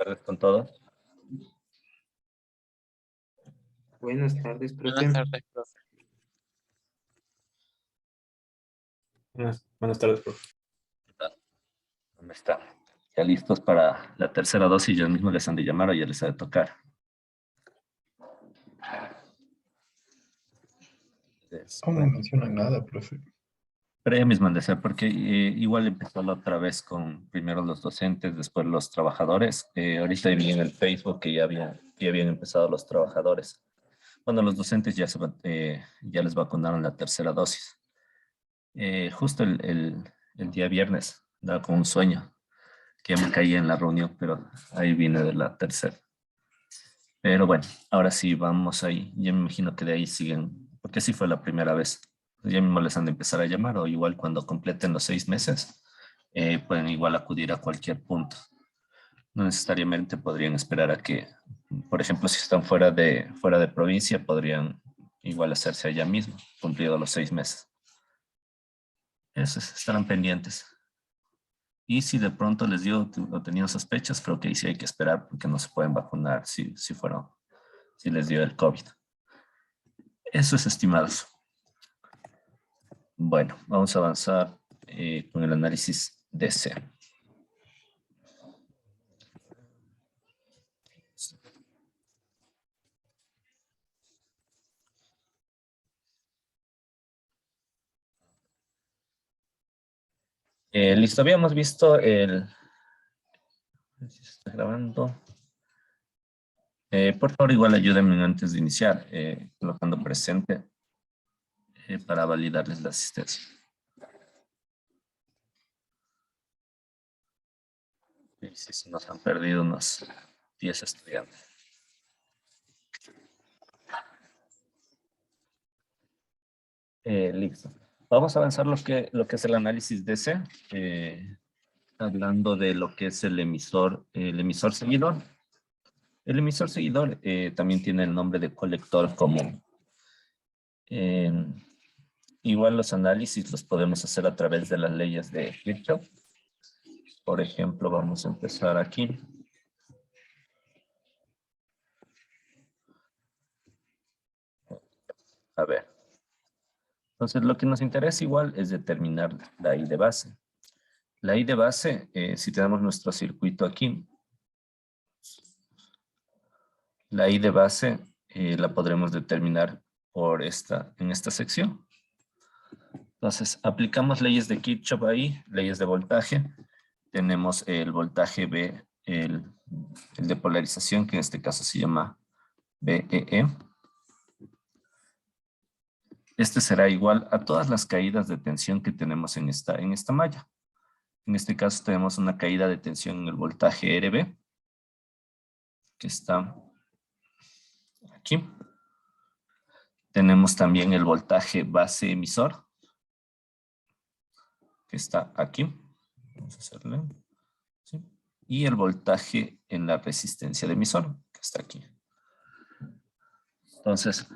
Tardes con todos. Buenas tardes, profe. Buenas tardes, profe. Buenas tardes, profe. ¿Dónde están? Ya listos para la tercera dosis. Ya mismo les han de llamar o ya les ha de tocar. Aún no mencionan nada, profe. Pero ya mismo han de ser, porque igual empezó la otra vez con primero los docentes, después los trabajadores. Ahorita vi en el Facebook que ya habían empezado los trabajadores. Bueno, los docentes ya les vacunaron la tercera dosis. Justo el día viernes, daba como un sueño, que ya me caí en la reunión, pero ahí vine de la tercera. Pero bueno, ahora sí, vamos ahí. Yo me imagino que de ahí siguen, porque sí fue la primera vez. Ya mismo les han de empezar a llamar, o igual cuando completen los 6 meses, pueden igual acudir a cualquier punto. No necesariamente podrían esperar a que, por ejemplo, si están fuera de provincia, podrían igual hacerse allá mismo, cumplidos los 6 meses. Esos estarán pendientes. Y si de pronto les dio o tenían sospechas, creo que ahí sí hay que esperar porque no se pueden vacunar si les dio el COVID. Eso es, estimados. Bueno, vamos a avanzar con el análisis DC. Listo, habíamos visto el... Si se está grabando. Por favor, igual ayúdenme antes de iniciar, colocando presente para validarles la asistencia. Sí, se nos han perdido unos 10 estudiantes. Listo. Vamos a avanzar lo que es el análisis DC, hablando de lo que es el emisor seguidor. El emisor seguidor también tiene el nombre de colector común. Igual los análisis los podemos hacer a través de las leyes de Kirchhoff. Por ejemplo, vamos a empezar aquí. A ver. Entonces, lo que nos interesa igual es determinar la I de base. La I de base, si tenemos nuestro circuito aquí, la I de base la podremos determinar en esta sección. Entonces, aplicamos leyes de Kirchhoff ahí, leyes de voltaje. Tenemos el voltaje B, el de polarización, que en este caso se llama BEE. Este será igual a todas las caídas de tensión que tenemos en esta malla. En este caso tenemos una caída de tensión en el voltaje RB, que está aquí. Tenemos también el voltaje base emisor, que está aquí. Vamos a hacerle. ¿Sí? Y el voltaje en la resistencia de emisor, que está aquí. Entonces,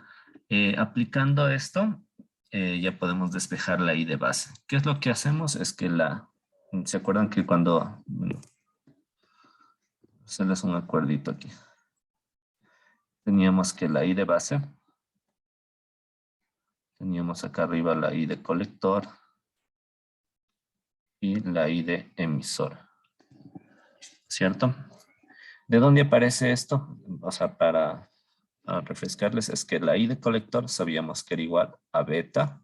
aplicando esto, ya podemos despejar la I de base. ¿Qué es lo que hacemos? Es que ¿se acuerdan que cuando... Bueno, hacerles un acuerdito aquí. Teníamos que la I de base. Teníamos acá arriba la I de colector. Y la I de emisor. ¿Cierto? ¿De dónde aparece esto? O sea, para refrescarles, es que la I de colector sabíamos que era igual a beta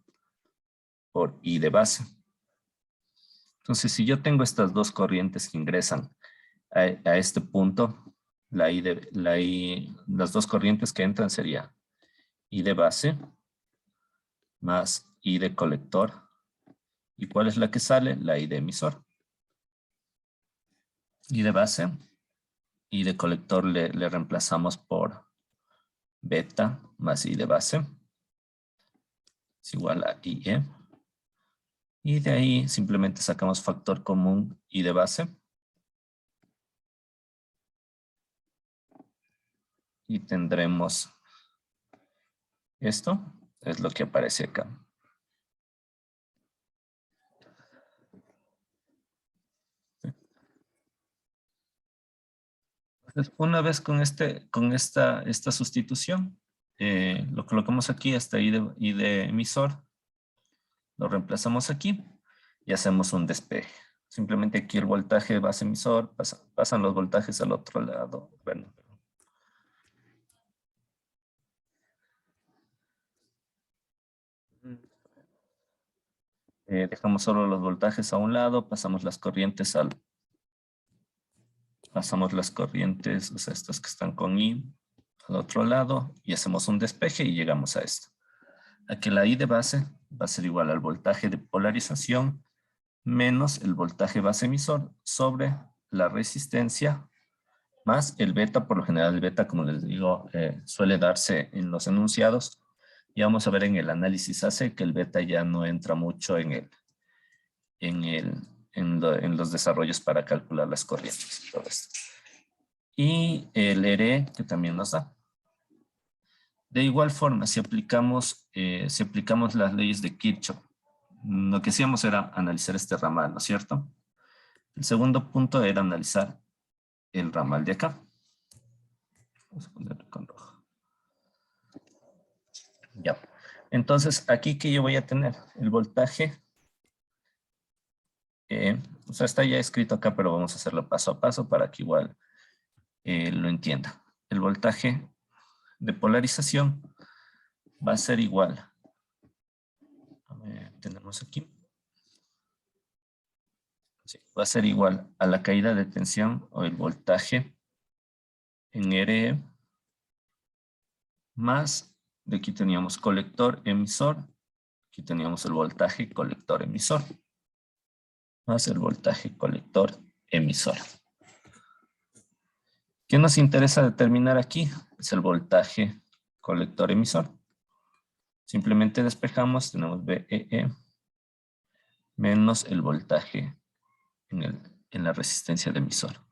por I de base. Entonces, si yo tengo estas dos corrientes que ingresan a este punto, las dos corrientes que entran sería I de base más I de colector. ¿Y cuál es la que sale? La I de emisor. I de base, I de colector le reemplazamos por beta más I de base. Es igual a IE. Y de ahí simplemente sacamos factor común I de base. Y tendremos esto, es lo que aparece acá. Entonces, una vez con esta sustitución, lo colocamos aquí, hasta I de emisor, lo reemplazamos aquí y hacemos un despeje. Simplemente aquí el voltaje base emisor, pasan los voltajes al otro lado. Bueno, dejamos solo los voltajes a un lado, pasamos las corrientes, o sea, estas que están con I, al otro lado, y hacemos un despeje y llegamos a esto. Aquí la I de base va a ser igual al voltaje de polarización menos el voltaje base emisor sobre la resistencia más el beta. Por lo general el beta, como les digo, suele darse en los enunciados. Y vamos a ver en el análisis AC que el beta ya no entra mucho en los desarrollos para calcular las corrientes. Todo esto. Y el RE que también nos da. De igual forma, si aplicamos las leyes de Kirchhoff, lo que hacíamos era analizar este ramal, ¿no es cierto? El segundo punto era analizar el ramal de acá. Vamos a ponerlo con rojo. Ya. Entonces, aquí que yo voy a tener el voltaje, o sea, está ya escrito acá, pero vamos a hacerlo paso a paso para que igual lo entienda. El voltaje de polarización va a ser igual. A ver, tenemos aquí. Sí, va a ser igual a la caída de tensión o el voltaje en RE más, de aquí teníamos colector emisor, aquí teníamos el voltaje colector emisor, más el voltaje colector emisor. ¿Qué nos interesa determinar aquí? Es el voltaje colector emisor. Simplemente despejamos, tenemos VEE menos el voltaje en la resistencia de emisor.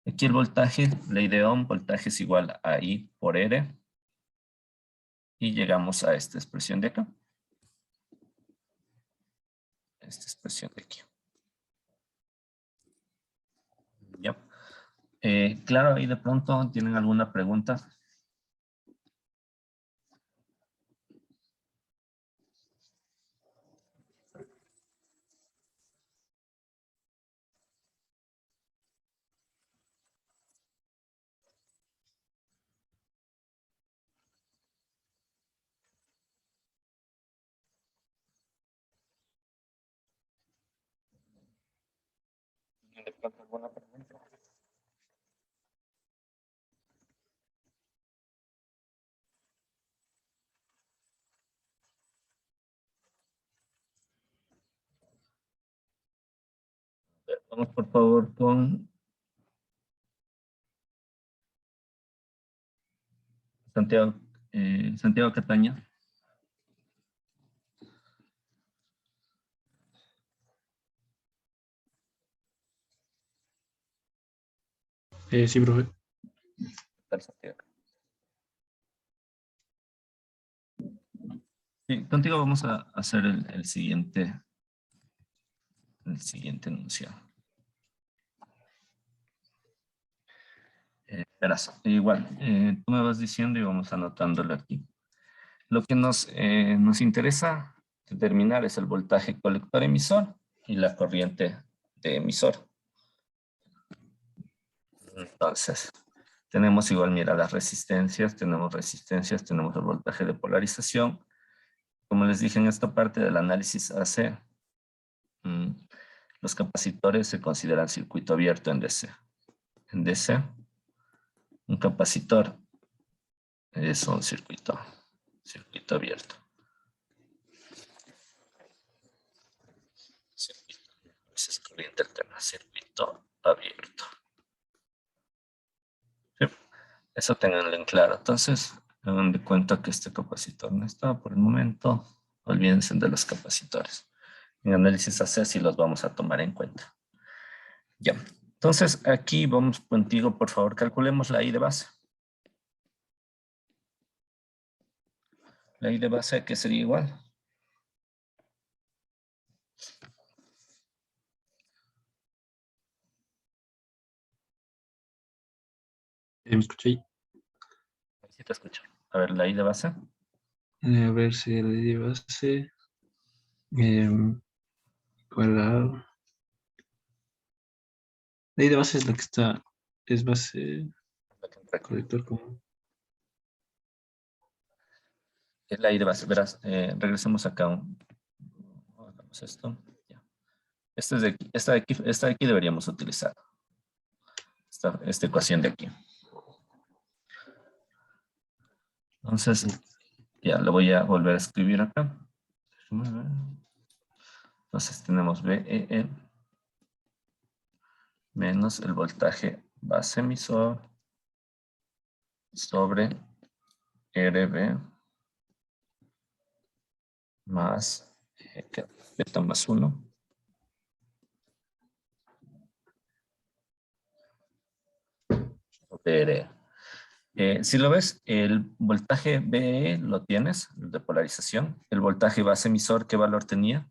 Aquí el voltaje, ley de Ohm, voltaje es igual a I por R. Y llegamos a esta expresión de acá. Esta expresión de aquí. Ya. Claro, ahí de pronto tienen alguna pregunta. ¿De pronto alguna pregunta? Vamos por favor con Santiago, Santiago Cataña. Sí, profe. Santiago. Sí, contigo vamos a hacer el siguiente enunciado. Verás, igual, tú me vas diciendo y vamos anotándolo aquí. Lo que nos interesa determinar es el voltaje colector emisor y la corriente de emisor. Entonces, tenemos igual, mira, las resistencias, tenemos el voltaje de polarización. Como les dije en esta parte del análisis AC, los capacitores se consideran circuito abierto en DC. En DC, un capacitor es un circuito abierto. Esa es corriente alterna, circuito abierto. ¿Sí? Eso tenganlo en claro. Entonces, hagan de cuenta que este capacitor no está por el momento. Olvídense de los capacitores. En análisis AC sí los vamos a tomar en cuenta. Ya. Entonces, aquí vamos contigo, por favor, calculemos la I de base. La I de base, que sería igual. ¿Me escuché ahí? Sí te escucho. A ver, la I de base. A ver si le di base. ¿Cuál la? La I de base es la que está, es base La que entra aquí. colector común. Es la I de base. Verás, regresemos acá. Hagamos esto. Ya. Esta es de aquí. Esta de aquí deberíamos utilizar. Esta ecuación de aquí. Entonces, ya lo voy a volver a escribir acá. Entonces tenemos VEE menos el voltaje base emisor sobre RB más beta más 1 sobre RE. Si lo ves, el voltaje VE lo tienes, el de polarización. El voltaje base emisor, ¿qué valor tenía?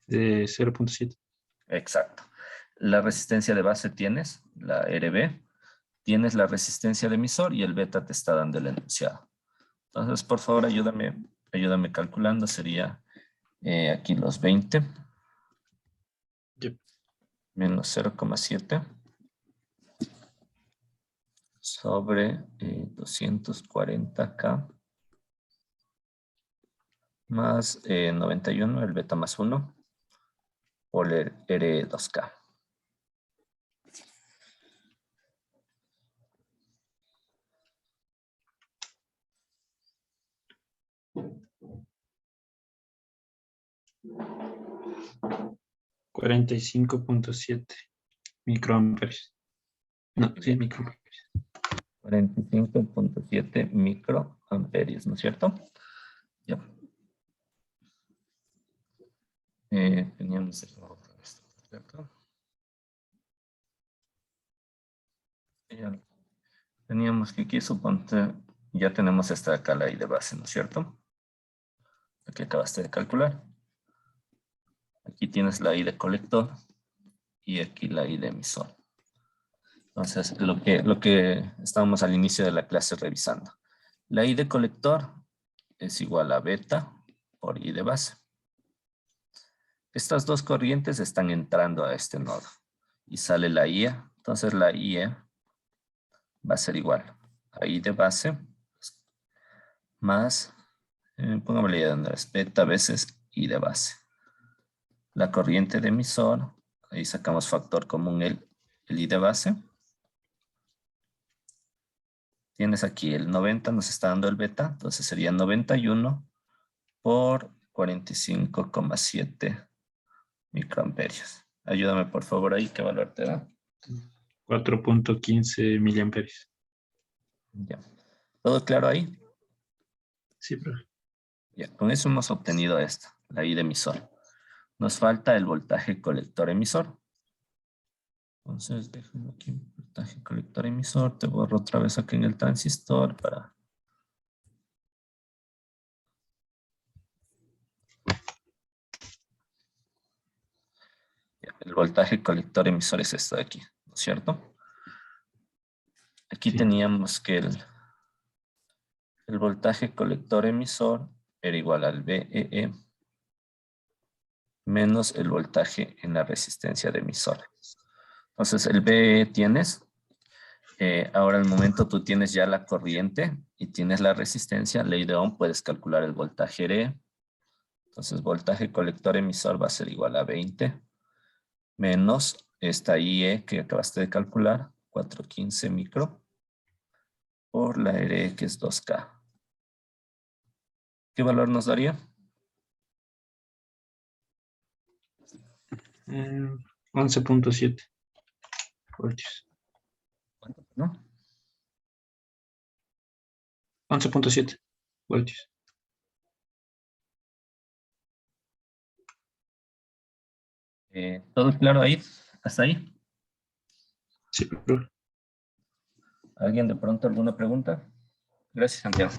De 0.7. Exacto. La resistencia de base tienes, la RB. Tienes la resistencia de emisor y el beta te está dando el enunciado. Entonces, por favor, ayúdame calculando. Sería aquí los 20 Yep. menos 0,7 sobre 240K más 91, el beta más 1, por el R2K. $45.7 microamperes. No, sí, Bien, microamperes. 45.7 microamperios, ¿no es cierto? Ya. Teníamos esto, ¿cierto? Ya. Teníamos que aquí, suponte, ya tenemos esta acá, la I de base, ¿no es cierto? La que acabaste de calcular. Aquí tienes la I de colector y aquí la I de emisor. Entonces, lo que estábamos al inicio de la clase revisando. La I de colector es igual a beta por I de base. Estas dos corrientes están entrando a este nodo y sale la IE. Entonces la IE va a ser igual a I de base más, pongámosle ya donde es beta veces I de base. La corriente de emisor, ahí sacamos factor común el I de base. Tienes aquí el 90, nos está dando el beta, entonces sería 91 por 45,7 microamperios. Ayúdame por favor ahí, ¿qué valor te da? 4.15 miliamperes. Ya. ¿Todo claro ahí? Sí, profe. Ya, con eso hemos obtenido esto, la I de emisor. Nos falta el voltaje colector emisor. Entonces, déjame aquí, voltaje colector emisor, te borro otra vez aquí en el transistor para... Ya, el voltaje colector emisor es esto de aquí, ¿no es cierto? Aquí Sí. teníamos que el voltaje colector emisor era igual al VEE menos el voltaje en la resistencia de emisor. Entonces, el VEE tienes... ahora al momento tú tienes ya la corriente y tienes la resistencia, ley de Ohm, puedes calcular el voltaje RE. Entonces voltaje colector emisor va a ser igual a 20 menos esta IE que acabaste de calcular, 415 micro, por la RE que es 2K. ¿Qué valor nos daría? 11.7 voltios. ¿Cuánto? ¿No? 11.7 voltios. ¿Todo claro ahí? ¿Hasta ahí? Sí, profe. ¿Alguien de pronto alguna pregunta? Gracias, Santiago.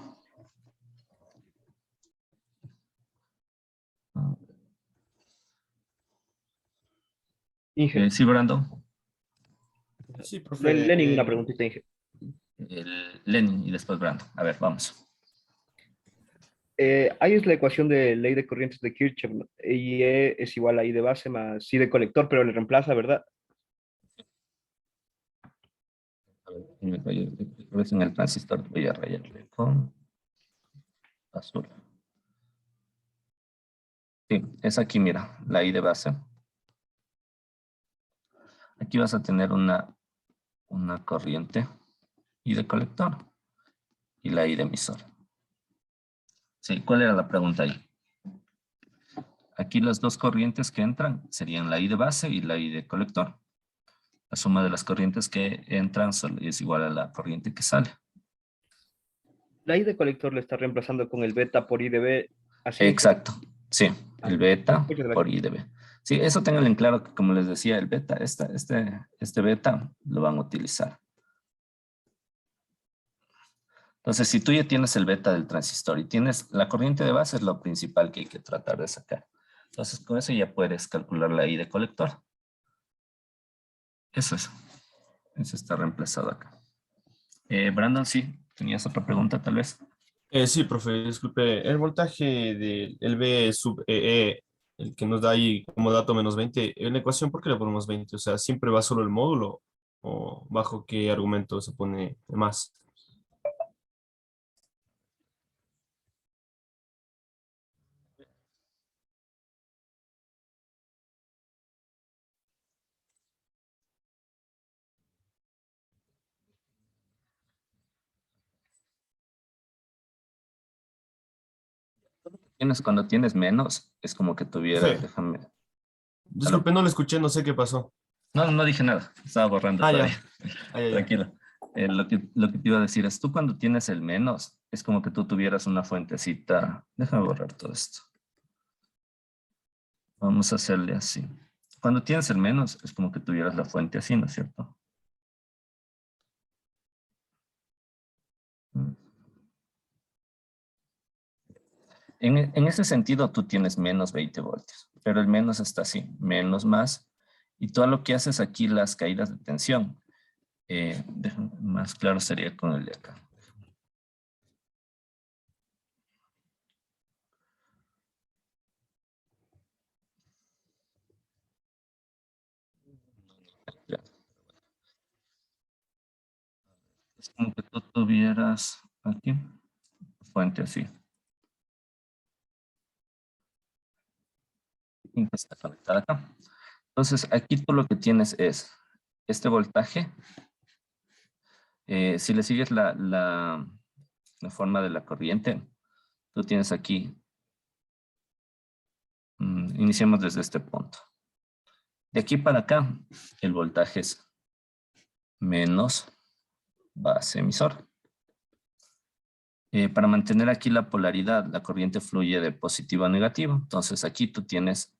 Inge, Sí, Brandon. Sí, profe. Lenin, una preguntita, Inge. Lenin y después Brandon. A ver, vamos. Ahí es la ecuación de ley de corrientes de Kirchhoff, ¿no? Y E es igual a I de base más I de colector, pero le reemplaza, ¿verdad? A ver, en el transistor voy a rayarle con azul. Sí, es aquí, mira, la I de base. Aquí vas a tener una corriente I de colector y la I de emisor. Sí, ¿cuál era la pregunta ahí? Aquí las dos corrientes que entran serían la I de base y la I de colector. La suma de las corrientes que entran es igual a la corriente que sale. La I de colector le está reemplazando con el beta por I de B, así. Exacto, sí, el beta Muchas gracias. por I de B. Sí, eso tengan en claro que, como les decía, el beta, este beta lo van a utilizar. Entonces, si tú ya tienes el beta del transistor y tienes la corriente de base, es lo principal que hay que tratar de sacar. Entonces, con eso ya puedes calcular la I de colector. Eso es. Eso está reemplazado acá. Brandon, sí, tenías otra pregunta tal vez. Sí, profe, disculpe. El voltaje del B sub EE, el que nos da ahí como dato -20, en la ecuación, ¿por qué le ponemos 20? O sea, ¿siempre va solo el módulo o bajo qué argumento se pone más? Cuando tienes menos, es como que tuvieras, Profe, déjame. ¿Aló? disculpe, no le escuché, no sé qué pasó. No, no dije nada, estaba borrando Ah, todavía. ya. Ah, ya, ya. Tranquilo. Lo que te iba a decir es, tú cuando tienes el menos, es como que tú tuvieras una fuentecita. Déjame borrar todo esto. Vamos a hacerle así. Cuando tienes el menos, es como que tuvieras la fuente así, ¿no es cierto? En ese sentido, tú tienes menos 20 voltios, pero el menos está así, menos más. Y todo lo que haces aquí, las caídas de tensión, más claro sería con el de acá. Ya. Es como que tú tuvieras aquí, fuente así. Y que está conectada acá. Entonces, aquí tú lo que tienes es este voltaje. Si le sigues la forma de la corriente, tú tienes aquí, iniciemos desde este punto. De aquí para acá, el voltaje es menos base emisor. Para mantener aquí la polaridad, la corriente fluye de positivo a negativo. Entonces aquí tú tienes,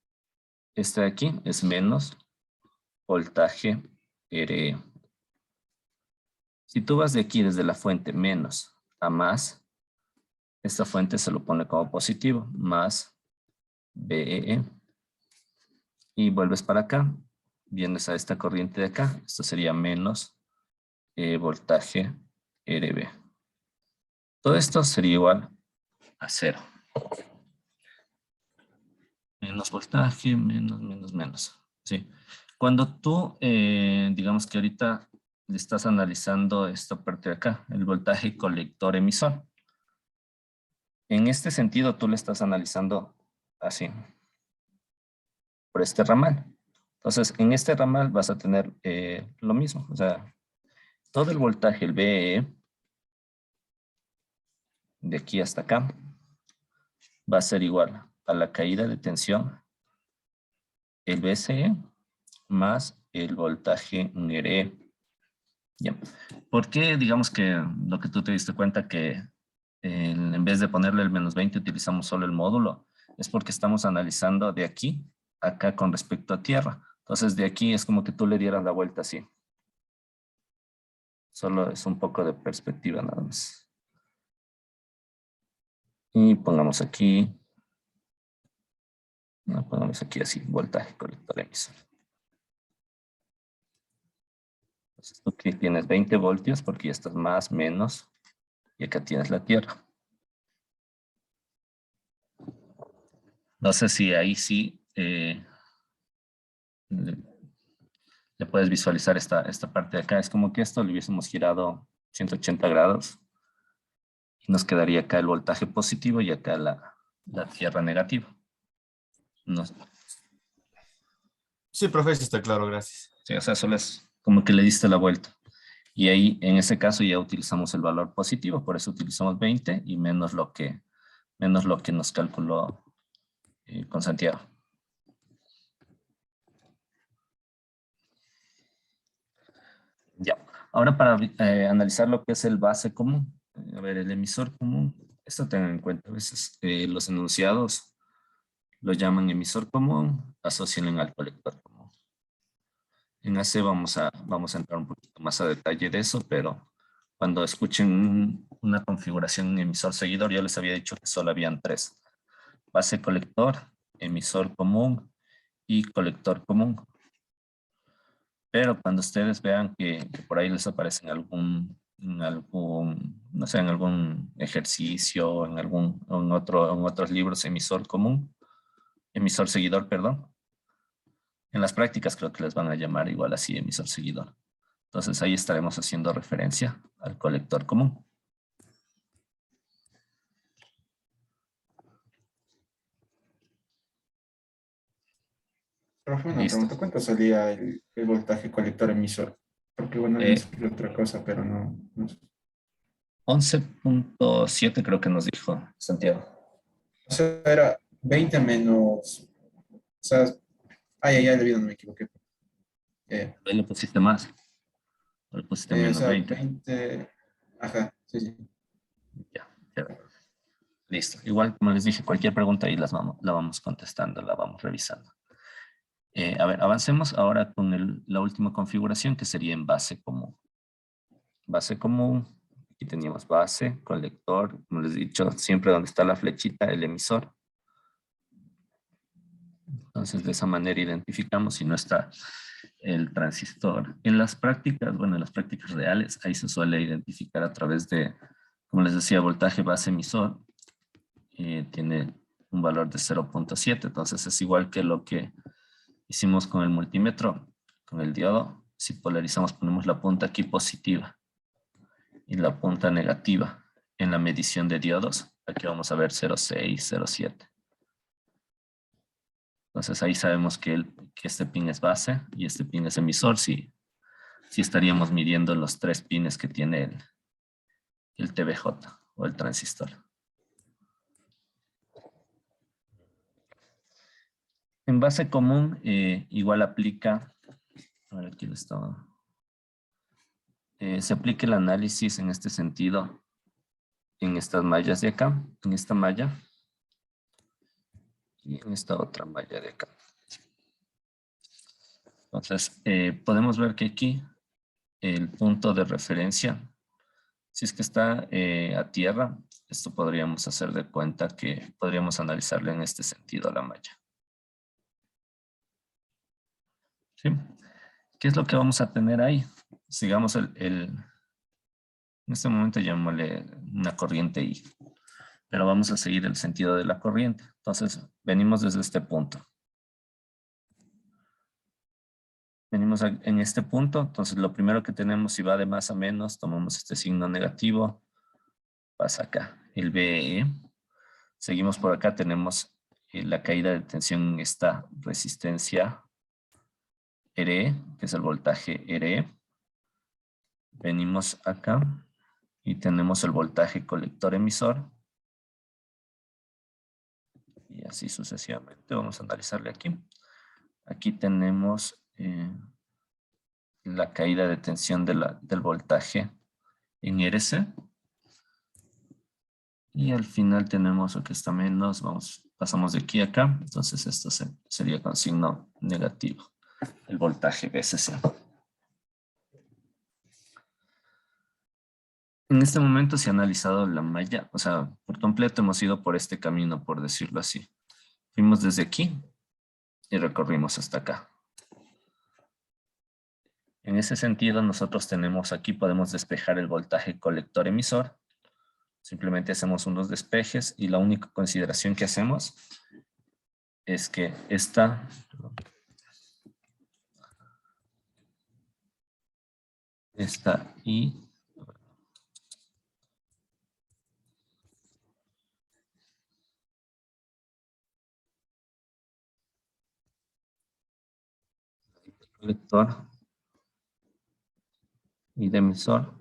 este de aquí es menos voltaje RE. Si tú vas de aquí desde la fuente menos a más, esta fuente se lo pone como positivo, más BEE. Y vuelves para acá, vienes a esta corriente de acá, esto sería menos voltaje RB. Todo esto sería igual a 0. Menos voltaje, menos. Sí. Cuando tú, digamos que ahorita le estás analizando esta parte de acá, el voltaje colector emisor. En este sentido, tú le estás analizando así, por este ramal. Entonces, en este ramal vas a tener lo mismo. O sea, todo el voltaje, el VE, de aquí hasta acá, va a ser igual a la caída de tensión, el VCE, más el voltaje NRE. Ya. ¿Por qué, digamos que lo que tú te diste cuenta que en vez de ponerle el -20 utilizamos solo el módulo? Es porque estamos analizando de aquí a acá con respecto a tierra. Entonces de aquí es como que tú le dieras la vuelta así. Solo es un poco de perspectiva nada más. Y pongamos aquí, no, pongamos aquí así, voltaje colector emisor. Entonces tú que tienes 20 voltios porque ya estás más, menos, y acá tienes la tierra. No sé si ahí sí le puedes visualizar esta parte de acá. Es como que esto le hubiésemos girado 180 grados y nos quedaría acá el voltaje positivo y acá la tierra negativa. No, Sí, profe, sí está claro, gracias. sí, o sea, solo es como que le diste la vuelta. Y ahí, en ese caso, ya utilizamos el valor positivo, por eso utilizamos 20 y menos lo que nos calculó con Santiago. Ya. Ahora para analizar lo que es el base común. A ver, el emisor común. Esto tengan en cuenta. A veces los enunciados lo llaman emisor común, asocian al colector común. En AC vamos a entrar un poquito más a detalle de eso, pero cuando escuchen una configuración en emisor seguidor, yo les había dicho que solo habían tres. Base colector, emisor común y colector común. Pero cuando ustedes vean que por ahí les aparece no sé, en algún ejercicio, en otros libros, emisor común, emisor seguidor, perdón. En las prácticas creo que les van a llamar igual así, emisor seguidor. Entonces ahí estaremos haciendo referencia al colector común. Profe, una Listo. pregunta, ¿cuánto salía el voltaje colector emisor? Porque bueno, me salió otra cosa, pero no sé. 11.7 creo que nos dijo Santiago. O sea, era 20 menos, o sea, ay, olvido, no me equivoqué. Ahí le pusiste más. O le pusiste O menos sea, 20. 20, ajá, sí, sí. Ya, ya. Listo. Igual, como les dije, cualquier pregunta ahí la vamos contestando, la vamos revisando. A ver, avancemos ahora con la última configuración que sería en base común. Base común, aquí teníamos base, colector, como les he dicho, siempre donde está la flechita, el emisor. Entonces, de esa manera identificamos si no está el transistor. En las prácticas, bueno, en las prácticas reales, ahí se suele identificar a través de, como les decía, voltaje base emisor. Tiene un valor de 0.7, entonces es igual que lo que hicimos con el multímetro, con el diodo. Si polarizamos, ponemos la punta aquí positiva y la punta negativa en la medición de diodos. Aquí vamos a ver 0.6, 0.7. Entonces ahí sabemos que este pin es base y este pin es emisor. Si estaríamos midiendo los tres pines que tiene el TBJ o el transistor. En base común, igual aplica, a ver, aquí lo estaba. Se aplica el análisis en este sentido, en estas mallas de acá, en esta malla y en esta otra malla de acá. Entonces, podemos ver que aquí el punto de referencia, si es que está a tierra, esto podríamos hacer de cuenta que podríamos analizarlo en este sentido a la malla. ¿Sí? ¿Qué es lo que vamos a tener ahí? Sigamos en este momento llamémosle una corriente I, pero vamos a seguir el sentido de la corriente. Entonces, venimos desde este punto. Venimos en este punto, entonces lo primero que tenemos, si va de más a menos, tomamos este signo negativo, pasa acá, el VE. Seguimos por acá, tenemos la caída de tensión en esta resistencia RE, que es el voltaje RE. Venimos acá y tenemos el voltaje colector emisor. Y así sucesivamente, vamos a analizarle aquí. Aquí tenemos la caída de tensión del voltaje en RC. Y al final tenemos lo que está menos, pasamos de aquí a acá, entonces esto sería con signo negativo, el voltaje VCC. En este momento se ha analizado la malla, o sea, por completo hemos ido por este camino, por decirlo así. Fuimos desde aquí y recorrimos hasta acá. En ese sentido, nosotros tenemos aquí, podemos despejar el voltaje colector-emisor. Simplemente hacemos unos despejes y la única consideración que hacemos es que esta I colector y de emisor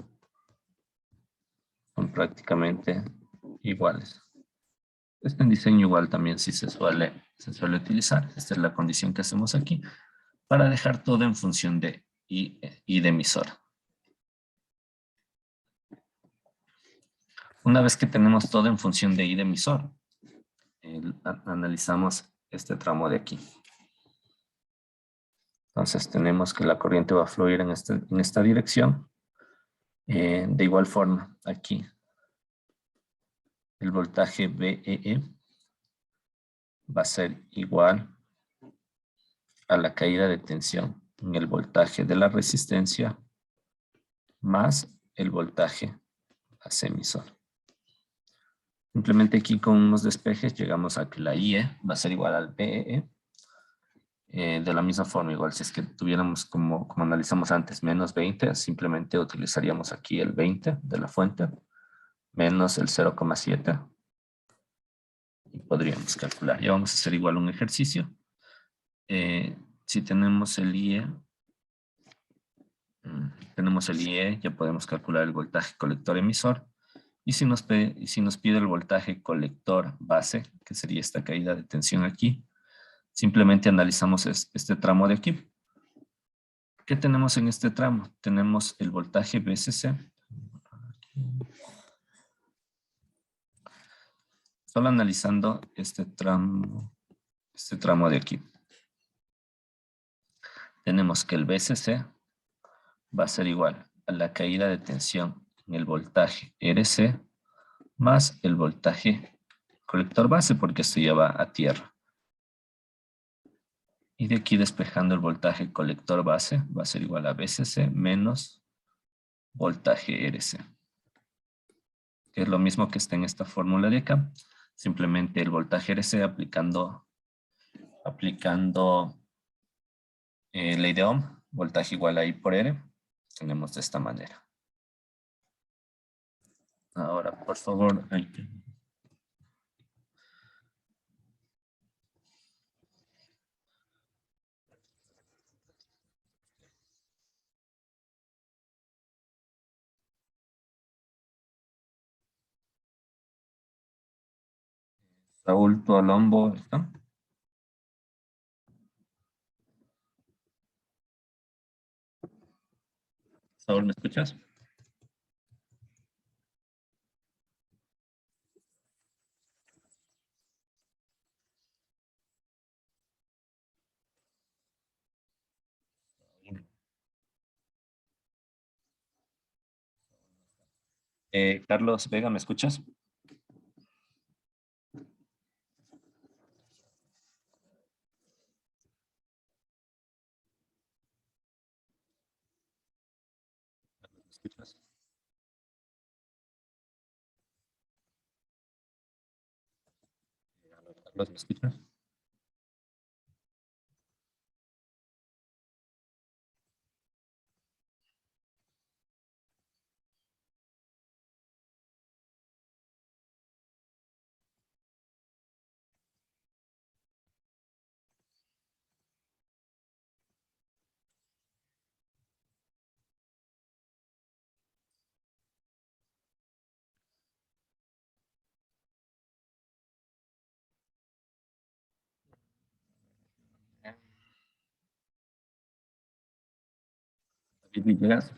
son prácticamente iguales. Este diseño igual también sí se suele utilizar. Esta es la condición que hacemos aquí para dejar todo en función de I de emisor. Una vez que tenemos todo en función de I de emisor, analizamos este tramo de aquí. Entonces tenemos que la corriente va a fluir en esta dirección. De igual forma, aquí el voltaje VEE va a ser igual a la caída de tensión en el voltaje de la resistencia más el voltaje base emisor. Simplemente aquí con unos despejes llegamos a que la IE va a ser igual al VEE. De la misma forma, igual si es que tuviéramos como analizamos antes, menos 20, simplemente utilizaríamos aquí el 20 de la fuente, menos el 0,7 y podríamos calcular. Ya vamos a hacer igual un ejercicio. Si tenemos el IE, ya podemos calcular el voltaje colector emisor. Y si nos pide el voltaje colector base, que sería esta caída de tensión aquí, simplemente analizamos este tramo de aquí. ¿Qué tenemos en este tramo? Tenemos el voltaje VCC. Solo analizando este tramo de aquí. Tenemos que el VCC va a ser igual a la caída de tensión en el voltaje RC más el voltaje colector base, porque esto ya va a tierra. Y de aquí despejando el voltaje colector base va a ser igual a VCC menos voltaje RC. Que es lo mismo que está en esta fórmula de acá. Simplemente el voltaje RC aplicando ley de Ohm, voltaje igual a I por R, tenemos de esta manera. Ahora, por favor, Saúl Tuolombo, ¿está? Saúl, ¿me escuchas? Carlos Vega, ¿me escuchas? ¿Me escuchas? Carlos, ¿me escuchas? David Villegas.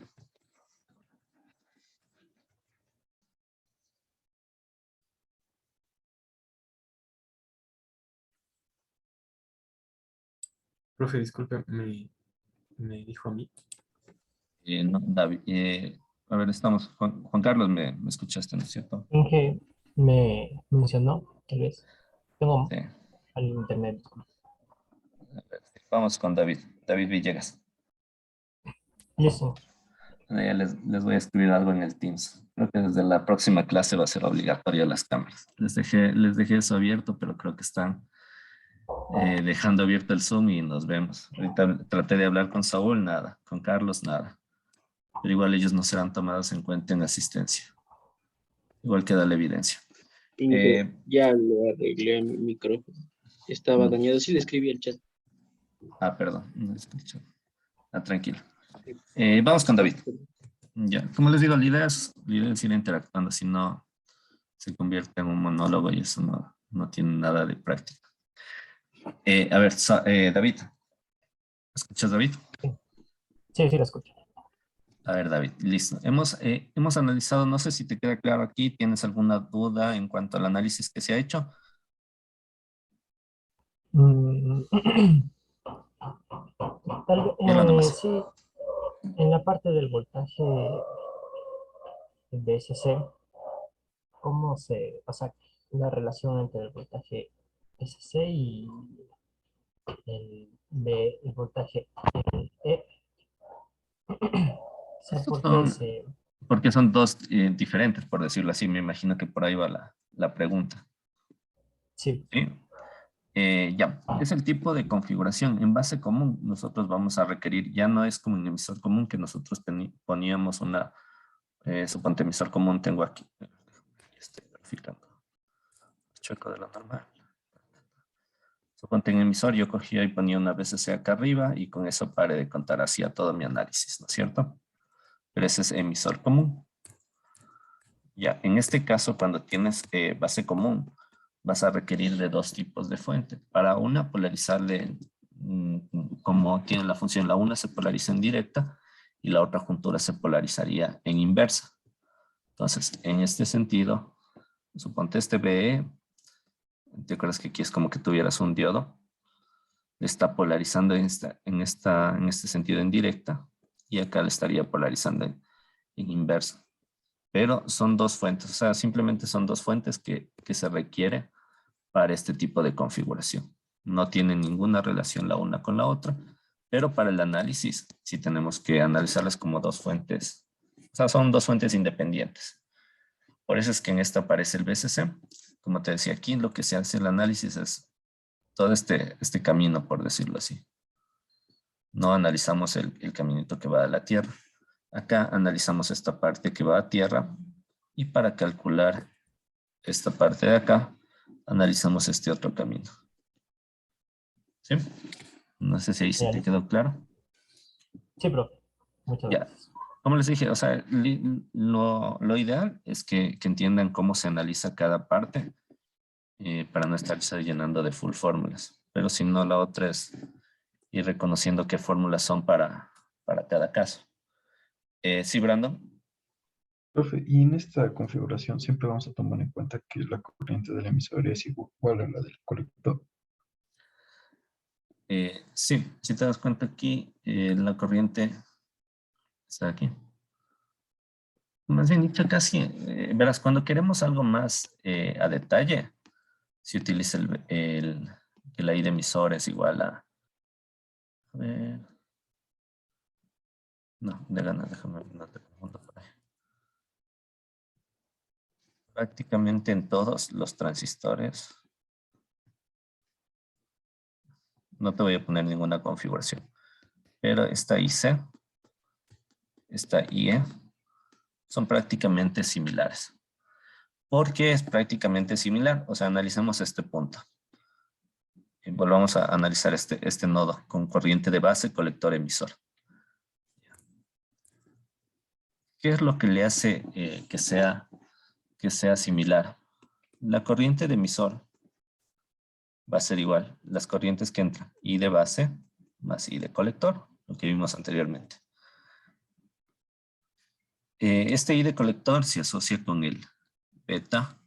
Profe, disculpe, me dijo a mí. No, David, a ver, estamos. Juan Carlos, ¿me escuchaste, no es cierto? Inge me mencionó, tal vez. Tengo Sí. al internet. A ver, vamos con David. David Villegas. Listo. Ya les voy a escribir algo en el Teams. Creo que desde la próxima clase va a ser obligatoria las cámaras. Les dejé eso abierto, pero creo que están dejando abierto el Zoom y nos vemos. Ahorita traté de hablar con Saúl, nada. Con Carlos, nada. Pero igual ellos no serán tomados en cuenta en asistencia. Igual queda la evidencia. Ya lo arreglé mi micrófono. Estaba dañado. Sí le escribí al chat. Perdón. No escucho. Tranquilo. Vamos con David. Ya, como les digo, la idea es ir interactuando, si no se convierte en un monólogo y eso no tiene nada de práctica. A ver, David. ¿Escuchas, David? Sí, sí, lo escucho. A ver, David, listo. Hemos analizado, no sé si te queda claro aquí, ¿tienes alguna duda en cuanto al análisis que se ha hecho? Mm, Y hablando más. sí, en la parte del voltaje de SC, ¿cómo o sea, la relación entre el voltaje SC y el voltaje E? O sea, Estos ¿por qué son, porque son dos diferentes, por decirlo así. Me imagino que por ahí va la pregunta. sí, ¿Sí? Ya, es el tipo de configuración. En base común, nosotros vamos a requerir, ya no es como un emisor común que nosotros poníamos suponte emisor común tengo aquí. Estoy verificando. Chueco de lo normal. Suponte en emisor, yo cogía y ponía una VCC acá arriba y con eso paré de contar, hacía todo mi análisis, ¿no es cierto? Pero ese es emisor común. Ya, en este caso, cuando tienes base común, vas a requerir de dos tipos de fuente. Para una, polarizarle como tiene la función, la una se polariza en directa y la otra juntura se polarizaría en inversa. Entonces, en este sentido, suponte este BE, ¿te acuerdas que aquí es como que tuvieras un diodo? Le está polarizando en este sentido en directa y acá le estaría polarizando en inversa. Pero son dos fuentes, o sea, simplemente son dos fuentes que se requiere para este tipo de configuración. No tienen ninguna relación la una con la otra, pero para el análisis sí tenemos que analizarlas como dos fuentes, o sea, son dos fuentes independientes. Por eso es que en esta aparece el BCC. Como te decía, aquí lo que se hace el análisis es todo este camino, por decirlo así. No analizamos el caminito que va a la Tierra. Acá analizamos esta parte que va a Tierra y para calcular esta parte de acá, analizamos este otro camino. ¿Sí? No sé si ahí se ya, te quedó claro. sí, profe. Muchas Ya. gracias. Como les dije, o sea, lo ideal es que entiendan cómo se analiza cada parte para no estarse llenando de full fórmulas. Pero si no, la otra es ir reconociendo qué fórmulas son para cada caso. Sí, Brandon. Profe, y en esta configuración siempre vamos a tomar en cuenta que la corriente del emisor es igual a la del colector. Sí, si te das cuenta aquí, la corriente está aquí. Más bien dicho, casi, verás, cuando queremos algo más a detalle, se utiliza que la I de emisor es igual a ver, no, de ganas, déjame, no te confundo por ahí. Prácticamente en todos los transistores, no te voy a poner ninguna configuración, pero esta IC, esta IE, son prácticamente similares. ¿Por qué es prácticamente similar? O sea, analicemos este punto. Y volvamos a analizar este nodo con corriente de base, colector, emisor. ¿Qué es lo que le hace que sea similar? La corriente de emisor va a ser igual. Las corrientes que entran, I de base más I de colector, lo que vimos anteriormente. Este I de colector se asocia con el beta,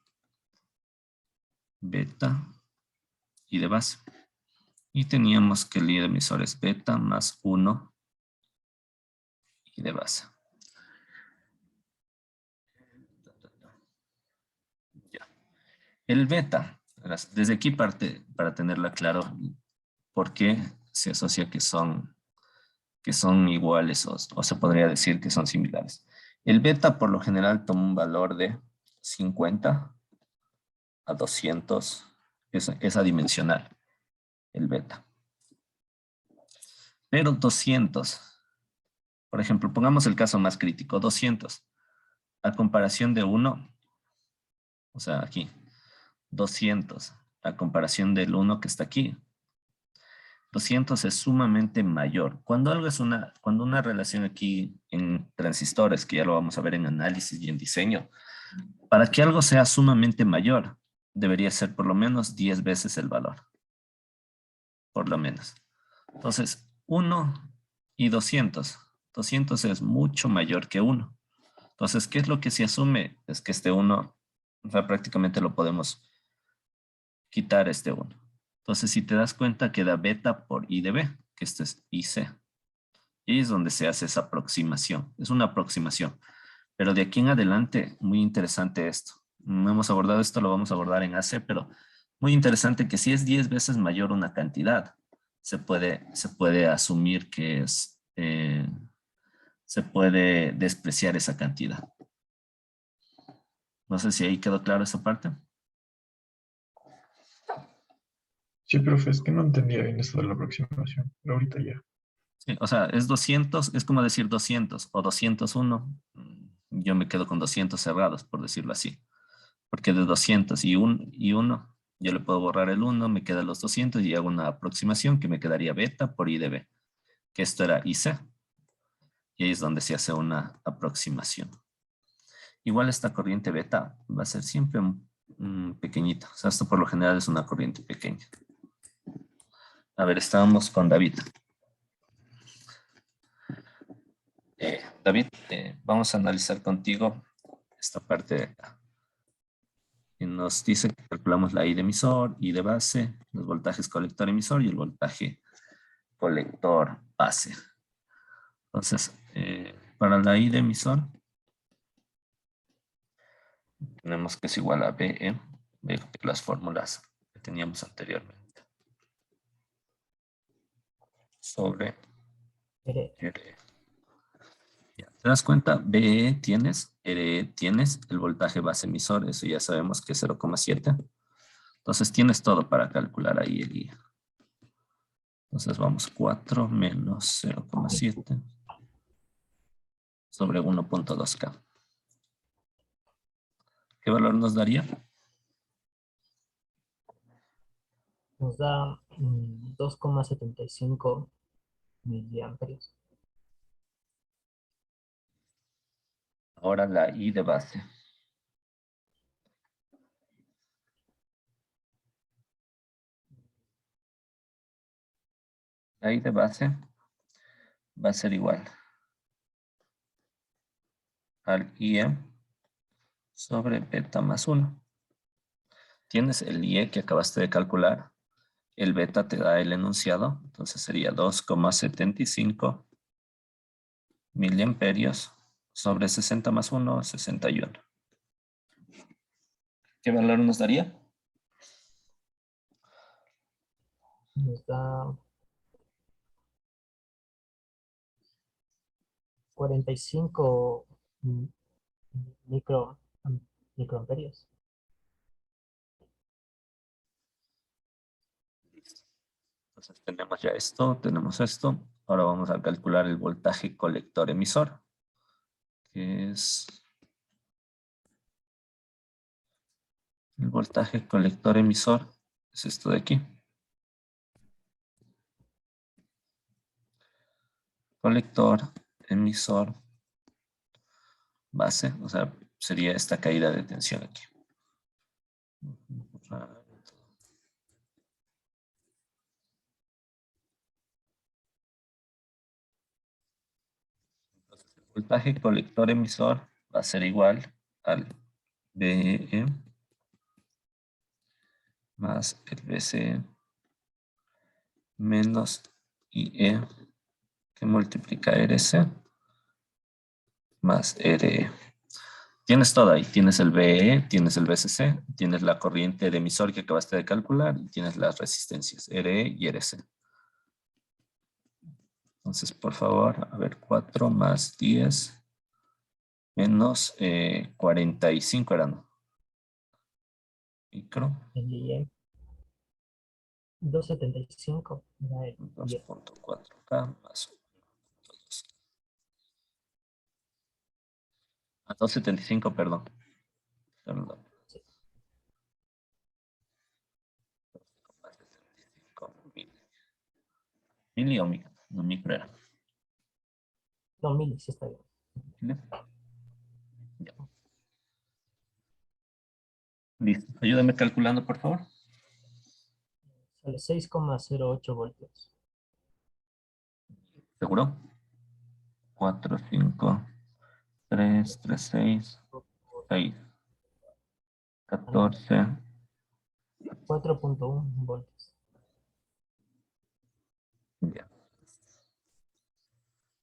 I de base. Y teníamos que el I de emisor es beta más 1 I de base. Ya. El beta, desde aquí parte para tenerla claro, por qué se asocia que son que son iguales o se podría decir que son similares. El beta por lo general toma un valor de 50 a 200, es adimensional el beta. Pero 200, por ejemplo, pongamos el caso más crítico, 200, a comparación de 1, o sea, aquí, 200, a comparación del 1 que está aquí, 200 es sumamente mayor. Cuando una relación aquí en transistores, que ya lo vamos a ver en análisis y en diseño, para que algo sea sumamente mayor, debería ser por lo menos 10 veces el valor. Por lo menos. Entonces, 1 y 200. 200 es mucho mayor que 1. Entonces, ¿qué es lo que se asume? Es que este 1, o sea, prácticamente lo podemos quitar este 1. Entonces, si te das cuenta, queda beta por I de B, que esto es IC. Y ahí es donde se hace esa aproximación. Es una aproximación. Pero de aquí en adelante, muy interesante esto. No hemos abordado esto, lo vamos a abordar en AC, pero muy interesante que si es 10 veces mayor una cantidad, se puede asumir que es, se puede despreciar esa cantidad. No sé si ahí quedó claro esa parte. Sí, profe, es que no entendía bien esto de la aproximación, pero ahorita ya. Sí, o sea, es 200, es como decir 200 o 201. Yo me quedo con 200 cerrados, por decirlo así. Porque de 200 y 1, yo le puedo borrar el 1, me quedan los 200 y hago una aproximación que me quedaría beta por I de B, que esto era IC. Y ahí es donde se hace una aproximación. Igual esta corriente beta va a ser siempre pequeñita. O sea, esto por lo general es una corriente pequeña. A ver, estábamos con David. David, vamos a analizar contigo esta parte de acá. Y nos dice que calculamos la I de emisor, I de base, los voltajes colector emisor y el voltaje colector base. Entonces, para la I de emisor, tenemos que es igual a BE, de las fórmulas que teníamos anteriormente, sobre RE. Ya, ¿te das cuenta? BE tienes, RE tienes, el voltaje base emisor, eso ya sabemos que es 0,7. Entonces tienes todo para calcular ahí el I. Entonces vamos 4 menos 0,7 sobre 1.2K. ¿Qué valor nos daría? Nos da 2,75 miliamperes. Ahora la I de base. La I de base va a ser igual al IE sobre beta más 1. Tienes el IE que acabaste de calcular. El beta te da el enunciado. Entonces sería 2,75 miliamperios sobre 60 más 1, 61. ¿Qué valor nos daría? Nos da 45 microamperios. Entonces tenemos ya esto, tenemos esto. Ahora vamos a calcular el voltaje colector emisor, que es el voltaje colector emisor, es esto de aquí. Colector, emisor, base, o sea, sería esta caída de tensión aquí. Entonces, el voltaje colector emisor va a ser igual al BE más el BCE menos IE que multiplica RC más RE. Tienes todo ahí. Tienes el BE, tienes el BCC, tienes la corriente de emisor que acabaste de calcular y tienes las resistencias RE y RC. Entonces, por favor, a ver, 4 más 10 menos 45 eran. Micro, El IE 275 era el IE. 2.4K más 275, perdón. Perdón. Sí. 275 mili o micro. No, micro era. No, mil, sí está bien. ¿Mili? Ya. Listo. Ayúdame calculando, por favor. Sale 6,08 voltios. ¿Seguro? 4, 5, 3, 3, 6, 6, 14. 4,1 voltios. Ya.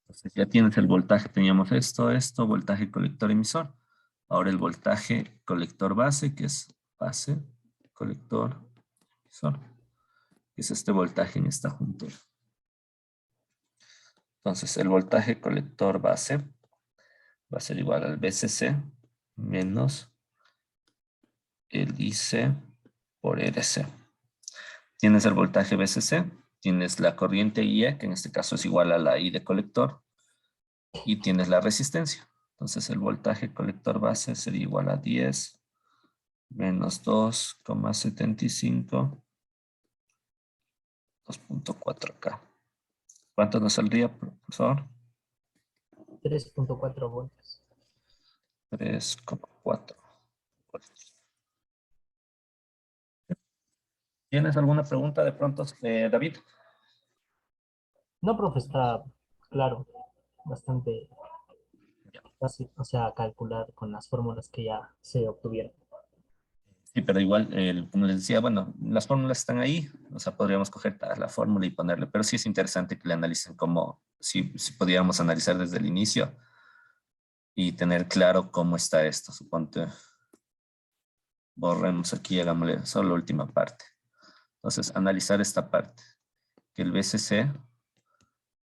Entonces ya tienes el voltaje. Teníamos esto, voltaje colector emisor. Ahora el voltaje colector base, que es base, colector, emisor. Que es este voltaje en esta juntura. Entonces el voltaje colector base va a ser igual al VCC menos el IC por RC. Tienes el voltaje VCC, tienes la corriente IE, que en este caso es igual a la I de colector, y tienes la resistencia. Entonces el voltaje colector base sería igual a 10 menos 2,75, 2.4K. ¿Cuánto nos saldría, profesor? 3,4 voltios. 3,4. ¿Tienes alguna pregunta de pronto, David? No, profe, está claro, bastante fácil, o sea, calcular con las fórmulas que ya se obtuvieron. Sí, pero igual, como les decía, bueno, las fórmulas están ahí, o sea, podríamos coger la fórmula y ponerle, pero sí es interesante que le analicen como, si pudiéramos analizar desde el inicio y tener claro cómo está esto. Suponte, borremos aquí, hagámosle solo la última parte. Entonces, analizar esta parte, que el VCC,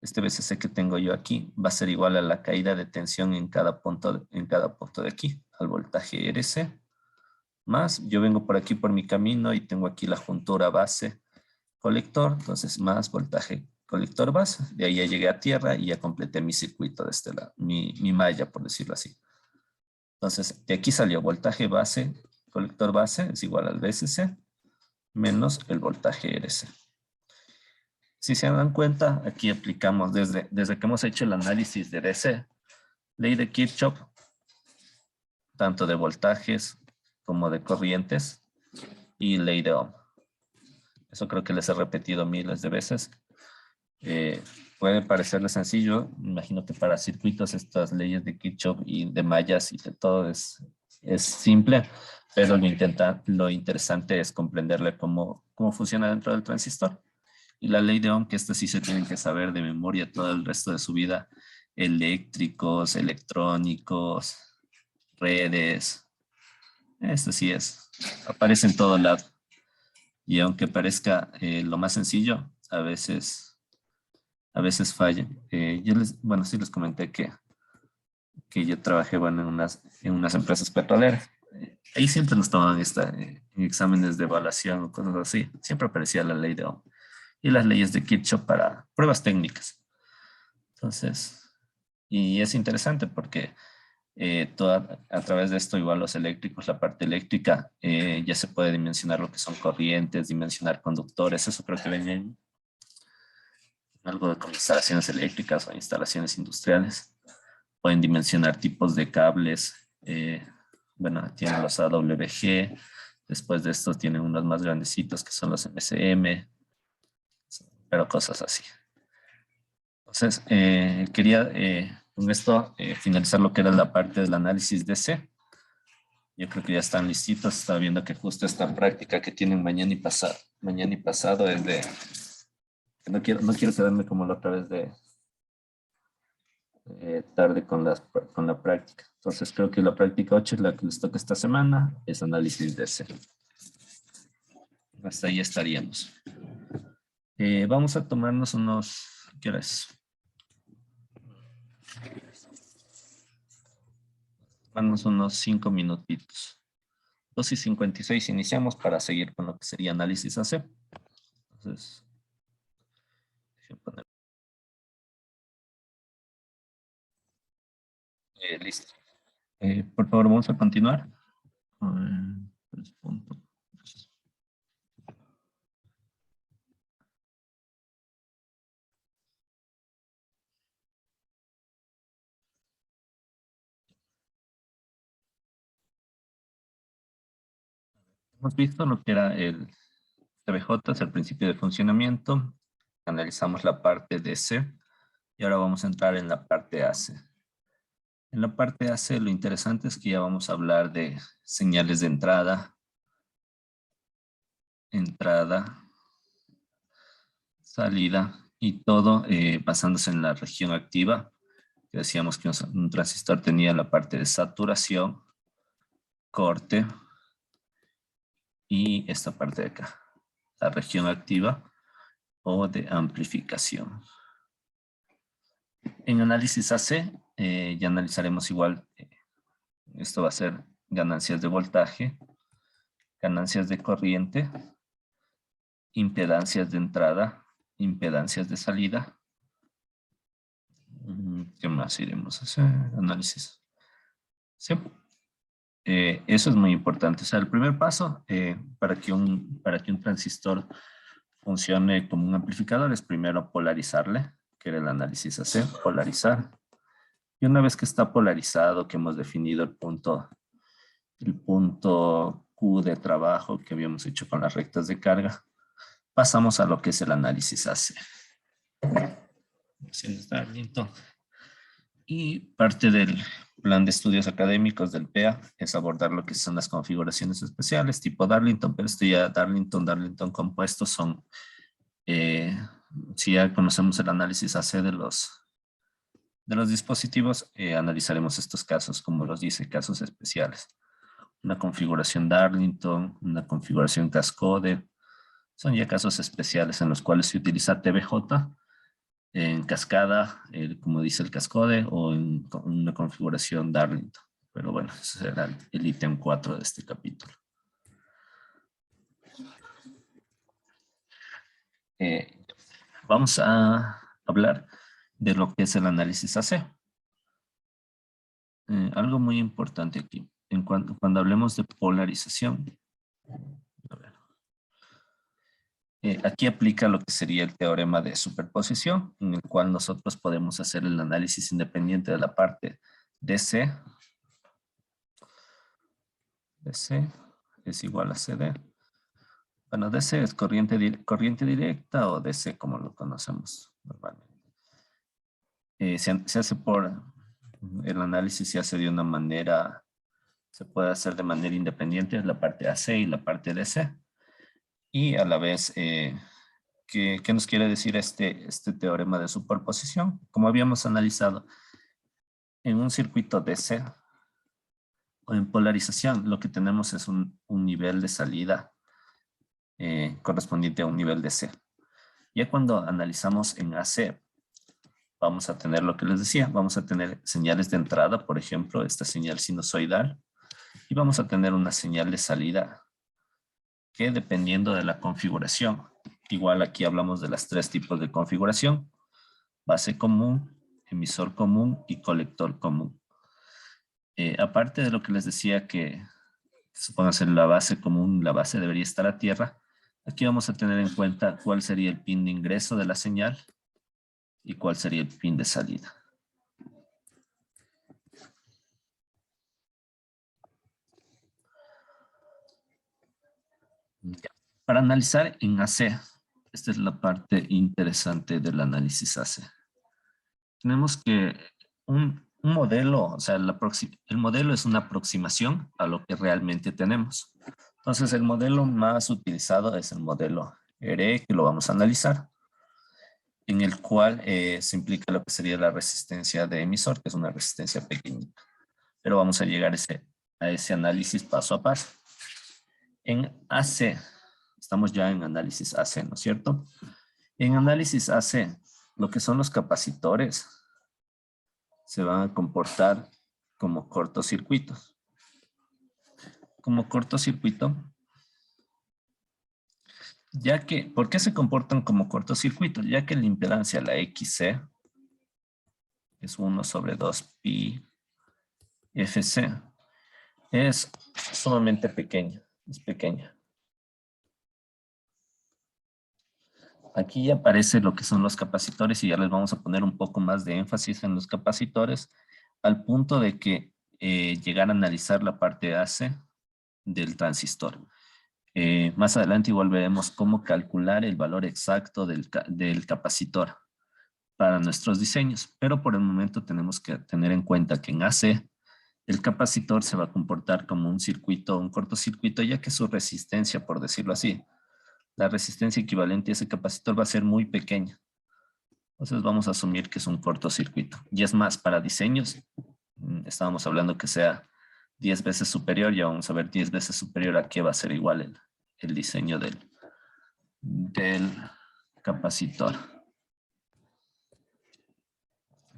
este VCC que tengo yo aquí, va a ser igual a la caída de tensión en cada punto de aquí, al voltaje RC. Más, yo vengo por aquí por mi camino y tengo aquí la juntura base colector, entonces más voltaje colector base, de ahí ya llegué a tierra y ya completé mi circuito de este lado, mi malla, por decirlo así. Entonces, de aquí salió voltaje base, colector base es igual al VCC menos el voltaje RC. Si se dan cuenta, aquí aplicamos desde que hemos hecho el análisis de DC, ley de Kirchhoff, tanto de voltajes como de corrientes, y ley de Ohm. Eso creo que les he repetido miles de veces. Puede parecerles sencillo. Imagino que para circuitos estas leyes de Kirchhoff y de mallas y de todo es simple, pero lo interesante es comprenderle cómo funciona dentro del transistor. Y la ley de Ohm, que esta sí se tienen que saber de memoria todo el resto de su vida. Eléctricos, electrónicos, redes. Esto sí aparece en todo lado. Y aunque parezca lo más sencillo, a veces fallan. Bueno, sí les comenté que yo trabajé, bueno, en unas empresas petroleras. Ahí siempre nos tomaban en exámenes de evaluación o cosas así. Siempre aparecía la ley de Ohm y las leyes de Kirchhoff para pruebas técnicas. Entonces, y es interesante porque a través de esto, igual los eléctricos, la parte eléctrica, ya se puede dimensionar lo que son corrientes, dimensionar conductores. Eso creo que ven en algo de instalaciones eléctricas o instalaciones industriales. Pueden dimensionar tipos de cables. Bueno, tienen los AWG. Después de estos tienen unos más grandecitos que son los MCM. Pero cosas así. Entonces, quería con esto finalizar lo que era la parte del análisis DC. Yo creo que ya están listitos. Estaba viendo que justo esta práctica que tienen mañana y pasado es de... No quiero quedarme como la otra vez de tarde con la práctica. Entonces creo que la práctica 8 es la que les toca esta semana. Es análisis DC. Hasta ahí estaríamos. Vamos a tomarnos unos... ¿Qué hora es? Vamos unos 5 minutitos. 2:56 iniciamos para seguir con lo que sería análisis AC. Entonces, déjenme poner. Listo. Por favor, vamos a continuar. Punto. Hemos visto lo que era el TBJ, es el principio de funcionamiento. Analizamos la parte DC y ahora vamos a entrar en la parte AC. En la parte AC lo interesante es que ya vamos a hablar de señales de entrada, salida y todo basándose en la región activa. Decíamos que un transistor tenía la parte de saturación, corte y esta parte de acá, la región activa o de amplificación. En análisis AC ya analizaremos igual, esto va a ser ganancias de voltaje, ganancias de corriente, impedancias de entrada, impedancias de salida. ¿Qué más iremos a hacer? Análisis. Sí. Eso es muy importante. O sea, el primer paso para que un transistor funcione como un amplificador es primero polarizarle, que era el análisis AC, polarizar. Y una vez que está polarizado, que hemos definido el punto Q de trabajo que habíamos hecho con las rectas de carga, pasamos a lo que es el análisis AC. Y parte del plan de estudios académicos del PEA es abordar lo que son las configuraciones especiales tipo Darlington, pero esto ya Darlington compuestos son, si ya conocemos el análisis AC de los dispositivos, analizaremos estos casos, como los dice, casos especiales. Una configuración Darlington, una configuración Cascode, son ya casos especiales en los cuales se utiliza TBJ en cascada, como dice el Cascode, o en una configuración Darlington. Pero bueno, ese será el ítem 4 de este capítulo. Vamos a hablar de lo que es el análisis AC. Algo muy importante aquí, cuando hablemos de polarización. A ver. Aquí aplica lo que sería el teorema de superposición, en el cual nosotros podemos hacer el análisis independiente de la parte DC. DC es igual a CD. Bueno, DC es corriente directa o DC como lo conocemos normalmente. Se hace el análisis se hace de una manera, se puede hacer de manera independiente, la parte AC y la parte DC. Y a la vez, ¿qué nos quiere decir este teorema de superposición? Como habíamos analizado, en un circuito DC o en polarización, lo que tenemos es un nivel de salida correspondiente a un nivel DC. Ya cuando analizamos en AC, vamos a tener lo que les decía, vamos a tener señales de entrada, por ejemplo, esta señal sinusoidal, y vamos a tener una señal de salida que dependiendo de la configuración, igual aquí hablamos de las 3 tipos de configuración, base común, emisor común y colector común. Aparte de lo que les decía que supóngase la base común, la base debería estar a tierra, aquí vamos a tener en cuenta cuál sería el pin de ingreso de la señal y cuál sería el pin de salida. Para analizar en AC, esta es la parte interesante del análisis AC. Tenemos que un modelo, o sea, el modelo es una aproximación a lo que realmente tenemos. Entonces, el modelo más utilizado es el modelo ERE, que lo vamos a analizar, en el cual se implica lo que sería la resistencia de emisor, que es una resistencia pequeñita. Pero vamos a llegar a ese análisis paso a paso. En AC, estamos ya en análisis AC, ¿no es cierto? En análisis AC, lo que son los capacitores se van a comportar como cortocircuitos. Como cortocircuito, ya que, ¿por qué se comportan como cortocircuitos? Ya que la impedancia, la XC, es 1 sobre 2 pi FC, es sumamente pequeña, es pequeña. Aquí ya aparece lo que son los capacitores y ya les vamos a poner un poco más de énfasis en los capacitores al punto de que llegar a analizar la parte AC del transistor. Más adelante igual veremos cómo calcular el valor exacto del capacitor para nuestros diseños, pero por el momento tenemos que tener en cuenta que en AC el capacitor se va a comportar como un circuito, un cortocircuito, ya que su resistencia, por decirlo así, la resistencia equivalente a ese capacitor va a ser muy pequeña. Entonces vamos a asumir que es un cortocircuito. Y es más, para diseños, estábamos hablando que sea 10 veces superior, ya vamos a ver 10 veces superior a qué va a ser igual el diseño del capacitor.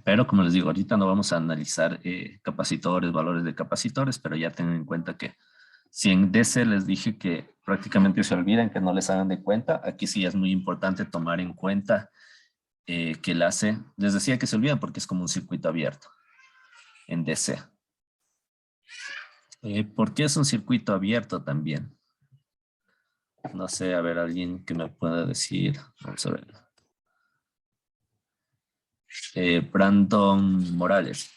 Pero como les digo, ahorita no vamos a analizar capacitores, valores de capacitores, pero ya tengan en cuenta que si en DC les dije que prácticamente se olviden, que no les hagan de cuenta, aquí sí es muy importante tomar en cuenta que el AC, les decía que se olvidan porque es como un circuito abierto en DC. ¿Por qué es un circuito abierto también? No sé, a ver, alguien que me pueda decir. Vamos a ver. Brandon Morales.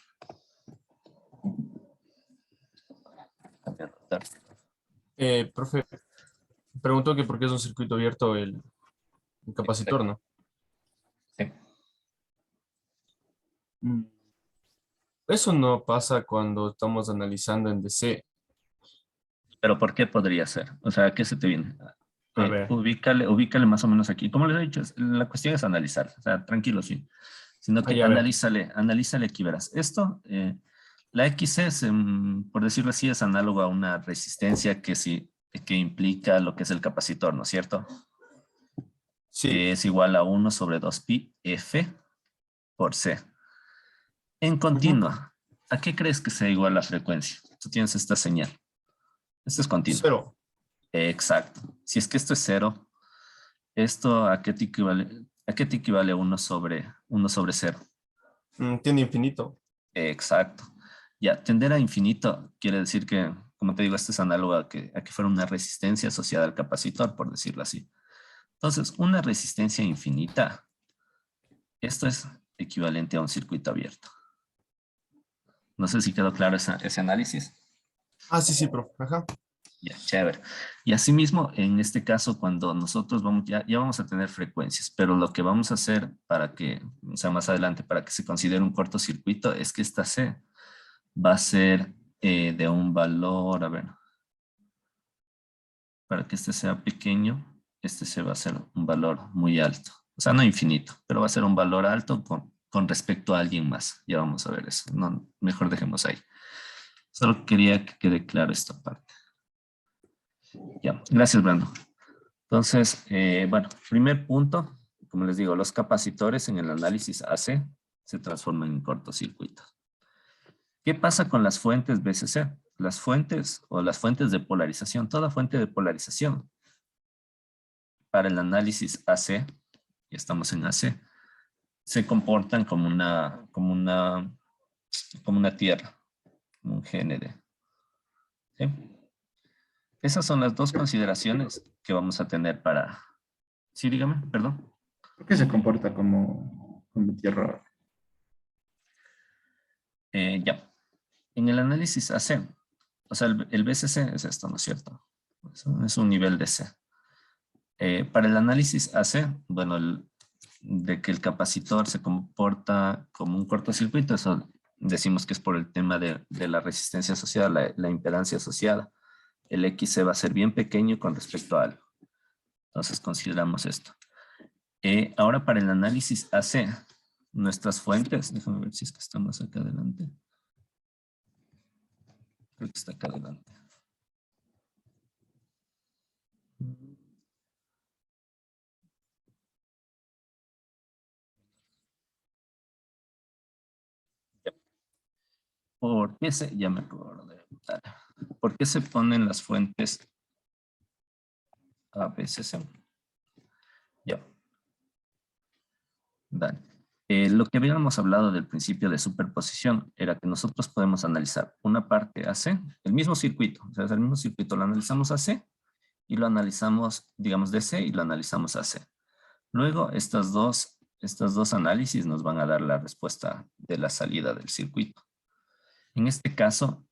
Profe, preguntó que por qué es un circuito abierto el capacitor, ¿no? Sí. Mm, Eso no pasa cuando estamos analizando en DC. Pero ¿por qué podría ser? O sea, ¿qué se te viene? A ver, Ubícale más o menos aquí. Como les he dicho, la cuestión es analizar. O sea, tranquilo, sí. Sino que ahí a ver. analízale aquí, verás. Esto, la X es, por decirlo así, es análogo a una resistencia que implica lo que es el capacitor, ¿no es cierto? Sí, Que es igual a 1 sobre 2 pi F por C. En ujú, continua, ¿a qué crees que sea igual la frecuencia? Tú tienes esta señal. Esto es continuo. cero. Exacto. Si es que esto es cero, ¿esto a qué te equivale? ¿A qué te equivale 1 sobre 0? Tiene infinito. Exacto. Ya, tender a infinito quiere decir que, como te digo, esto es análogo a que fuera una resistencia asociada al capacitor, por decirlo así. Entonces, una resistencia infinita, esto es equivalente a un circuito abierto. No sé si quedó claro ese análisis. Ah, sí, sí, profe. Ajá. Ya, chévere. Y asimismo, en este caso, cuando nosotros ya vamos a tener frecuencias, pero lo que vamos a hacer para que, o sea, más adelante, para que se considere un cortocircuito, es que esta C va a ser de un valor, a ver, para que este sea pequeño, este C va a ser un valor muy alto. O sea, no infinito, pero va a ser un valor alto con respecto a alguien más. Ya vamos a ver eso. No, mejor dejemos ahí. Solo quería que quede claro esta parte. Ya, gracias, Brando. Entonces, bueno, primer punto, como les digo, los capacitores en el análisis AC se transforman en cortocircuitos. ¿Qué pasa con las fuentes BCC? Las fuentes o las fuentes de polarización, toda fuente de polarización para el análisis AC, ya estamos en AC, se comportan como una tierra, como un GND. ¿Sí? Esas son las dos consideraciones que vamos a tener para... Sí, dígame, perdón. ¿Por qué se comporta como tierra? Ya. En el análisis AC, o sea, el BCC es esto, ¿no es cierto? Es un nivel de C. Para el análisis AC, bueno, de que el capacitor se comporta como un cortocircuito, eso decimos que es por el tema de la resistencia asociada, la impedancia asociada. El XC va a ser bien pequeño con respecto a algo. Entonces consideramos esto. Ahora para el análisis AC, nuestras fuentes, déjame ver si es que está más acá adelante. Creo que está acá adelante. ¿Por qué se, ya me acuerdo de, dale. ¿Por qué se ponen las fuentes A, B, C, C? Ya. Dale. Lo que habíamos hablado del principio de superposición era que nosotros podemos analizar una parte AC, el mismo circuito, o sea, el mismo circuito lo analizamos AC y lo analizamos, digamos, DC y lo analizamos AC. Luego, estos dos análisis nos van a dar la respuesta de la salida del circuito. En este caso,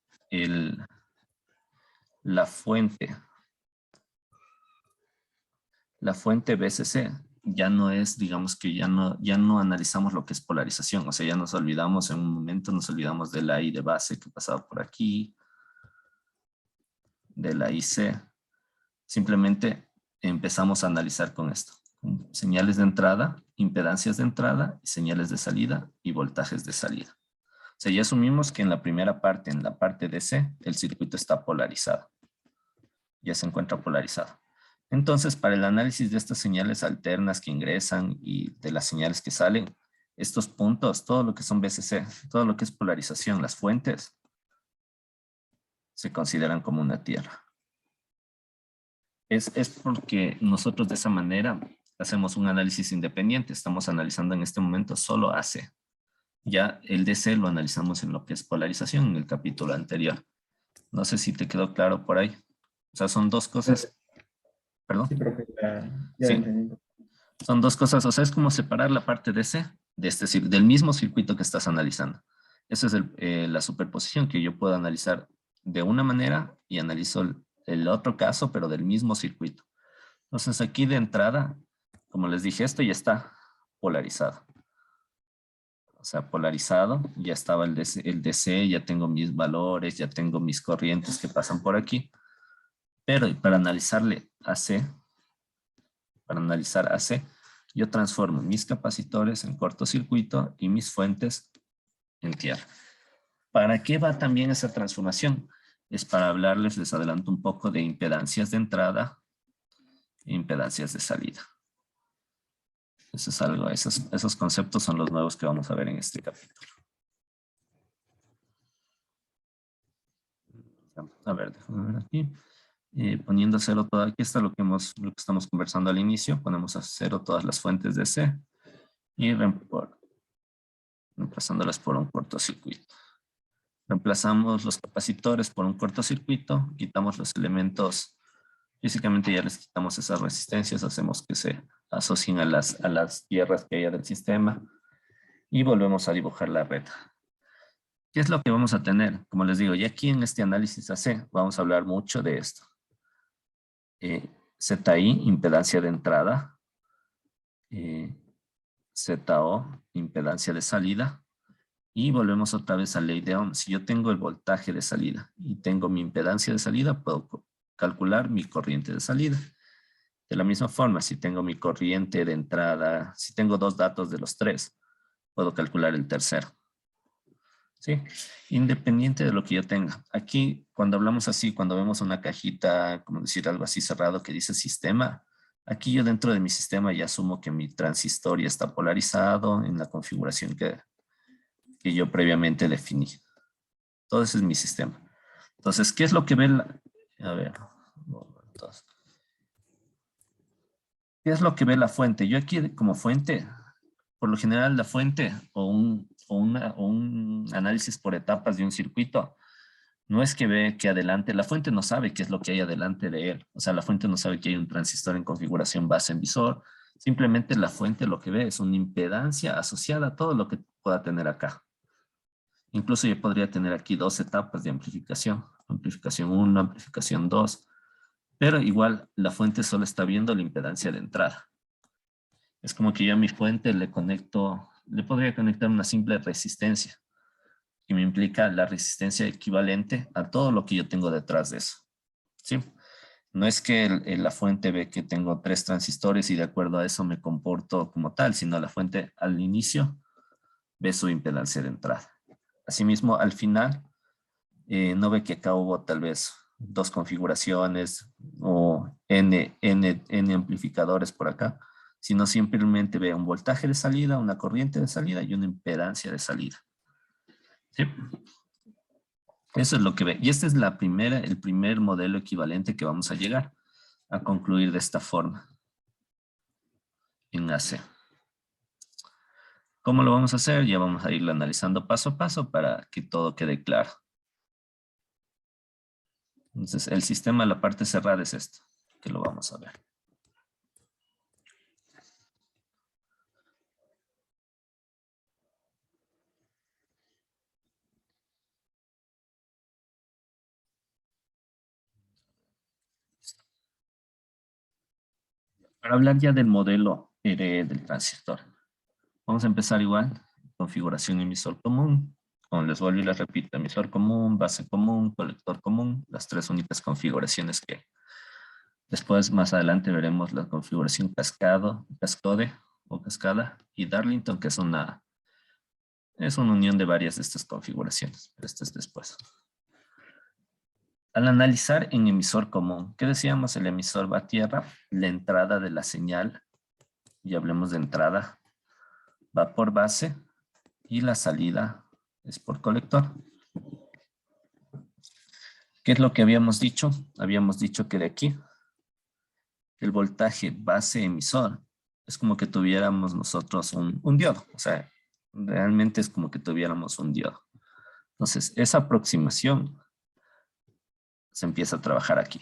la fuente BCC ya no es, digamos que ya no analizamos lo que es polarización, o sea, ya nos olvidamos en un momento, nos olvidamos de la I de base que pasaba por aquí, de la IC. Simplemente empezamos a analizar con esto. Señales de entrada, impedancias de entrada, señales de salida y voltajes de salida. O sea, ya asumimos que en la primera parte, en la parte DC, el circuito está polarizado. Ya se encuentra polarizado. Entonces, para el análisis de estas señales alternas que ingresan y de las señales que salen, estos puntos, todo lo que son BCC, todo lo que es polarización, las fuentes, se consideran como una tierra. Es porque nosotros de esa manera hacemos un análisis independiente. Estamos analizando en este momento solo AC. Ya el DC lo analizamos en lo que es polarización en el capítulo anterior. No sé si te quedó claro por ahí. O sea, son dos cosas. ¿Perdón? Sí, profe, ya Sí. entendí. Son dos cosas. O sea, es como separar la parte DC del mismo circuito que estás analizando. Esa es la superposición que yo puedo analizar de una manera y analizo el otro caso, pero del mismo circuito. Entonces aquí de entrada, como les dije, esto ya está polarizado. O sea, polarizado, ya estaba el DC, ya tengo mis valores, ya tengo mis corrientes que pasan por aquí. Pero para analizarle AC, yo transformo mis capacitores en cortocircuito y mis fuentes en tierra. ¿Para qué va también esa transformación? Es para hablarles, les adelanto un poco de impedancias de entrada e impedancias de salida. Eso es algo, esos conceptos son los nuevos que vamos a ver en este capítulo. A ver, déjame ver aquí. Poniendo a cero todo, aquí está lo que estamos conversando al inicio. Ponemos a cero todas las fuentes de C y reemplazándolas por un cortocircuito. Reemplazamos los capacitores por un cortocircuito, quitamos los elementos, físicamente ya les quitamos esas resistencias, hacemos que se asocien a las tierras que haya del sistema y volvemos a dibujar la red. ¿Qué es lo que vamos a tener? Como les digo, ya aquí en este análisis AC vamos a hablar mucho de esto. ZI, impedancia de entrada. ZO, impedancia de salida. Y volvemos otra vez a ley de Ohm. Si yo tengo el voltaje de salida y tengo mi impedancia de salida, puedo calcular mi corriente de salida. De la misma forma, si tengo mi corriente de entrada, si tengo dos datos de los tres, puedo calcular el tercero. ¿Sí? Independiente de lo que yo tenga. Aquí, cuando hablamos así, cuando vemos una cajita, como decir algo así cerrado que dice sistema, aquí yo dentro de mi sistema ya asumo que mi transistor ya está polarizado en la configuración que yo previamente definí. Todo ese es mi sistema. Entonces, ¿qué es lo que ve a ver. Entonces, ¿qué es lo que ve la fuente? Yo aquí como fuente, por lo general la fuente o un análisis por etapas de un circuito, no es que ve que adelante, la fuente no sabe qué es lo que hay adelante de él. O sea, la fuente no sabe que hay un transistor en configuración base emisor. Simplemente la fuente lo que ve es una impedancia asociada a todo lo que pueda tener acá. Incluso yo podría tener aquí dos etapas de amplificación. Amplificación 1, amplificación 2. Pero igual la fuente solo está viendo la impedancia de entrada. Es como que yo a mi fuente le podría conectar una simple resistencia, que me implica la resistencia equivalente a todo lo que yo tengo detrás de eso. ¿Sí? No es que la fuente ve que tengo 3 transistores y de acuerdo a eso me comporto como tal, sino la fuente al inicio ve su impedancia de entrada. Asimismo, al final, no ve que acá hubo tal vez 2 configuraciones o n amplificadores por acá, sino simplemente ve un voltaje de salida, una corriente de salida y una impedancia de salida. ¿Sí? Eso es lo que ve. Y este es el primer modelo equivalente que vamos a llegar a concluir de esta forma en AC. ¿Cómo lo vamos a hacer? Ya vamos a irlo analizando paso a paso para que todo quede claro. Entonces, el sistema de la parte cerrada es esto, que lo vamos a ver. Para hablar ya del modelo del transistor, vamos a empezar igual, configuración emisor común. Como les vuelvo y les repito, emisor común, base común, colector común, las tres únicas configuraciones que hay. Después, más adelante, veremos la configuración cascade o cascada y Darlington, que es una unión de varias de estas configuraciones. Pero esto es después. Al analizar en emisor común, ¿qué decíamos? El emisor va a tierra, la entrada de la señal, y hablemos de entrada, va por base y la salida es por colector. ¿Qué es lo que habíamos dicho? Habíamos dicho que de aquí, el voltaje base emisor es como que tuviéramos nosotros un diodo. O sea, realmente es como que tuviéramos un diodo. Entonces, esa aproximación se empieza a trabajar aquí.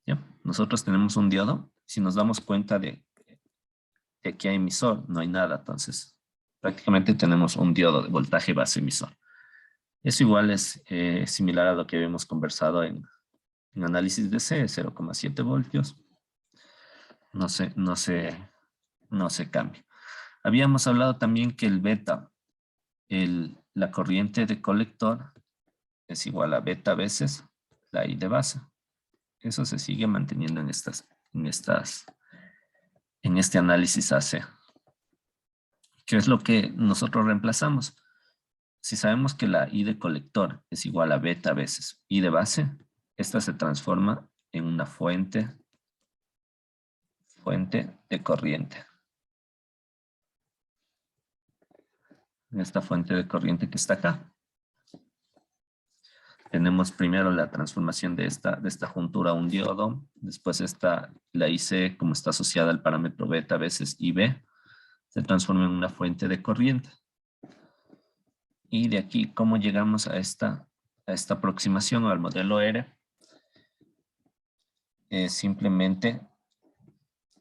¿Ya? Nosotros tenemos un diodo. Si nos damos cuenta de que aquí hay emisor, no hay nada. Entonces, prácticamente tenemos un diodo de voltaje base emisor. Eso igual es similar a lo que habíamos conversado en análisis de C, 0,7 voltios. No se cambia. Habíamos hablado también que el beta, la corriente de colector, es igual a beta veces la I de base. Eso se sigue manteniendo en este análisis AC. ¿Qué es lo que nosotros reemplazamos? Si sabemos que la I de colector es igual a beta veces I de base, esta se transforma en una fuente de corriente. En esta fuente de corriente que está acá. Tenemos primero la transformación de esta juntura a un diodo. Después la IC, como está asociada al parámetro beta veces IB, se transforma en una fuente de corriente. Y de aquí, ¿cómo llegamos a esta aproximación al modelo R? Es simplemente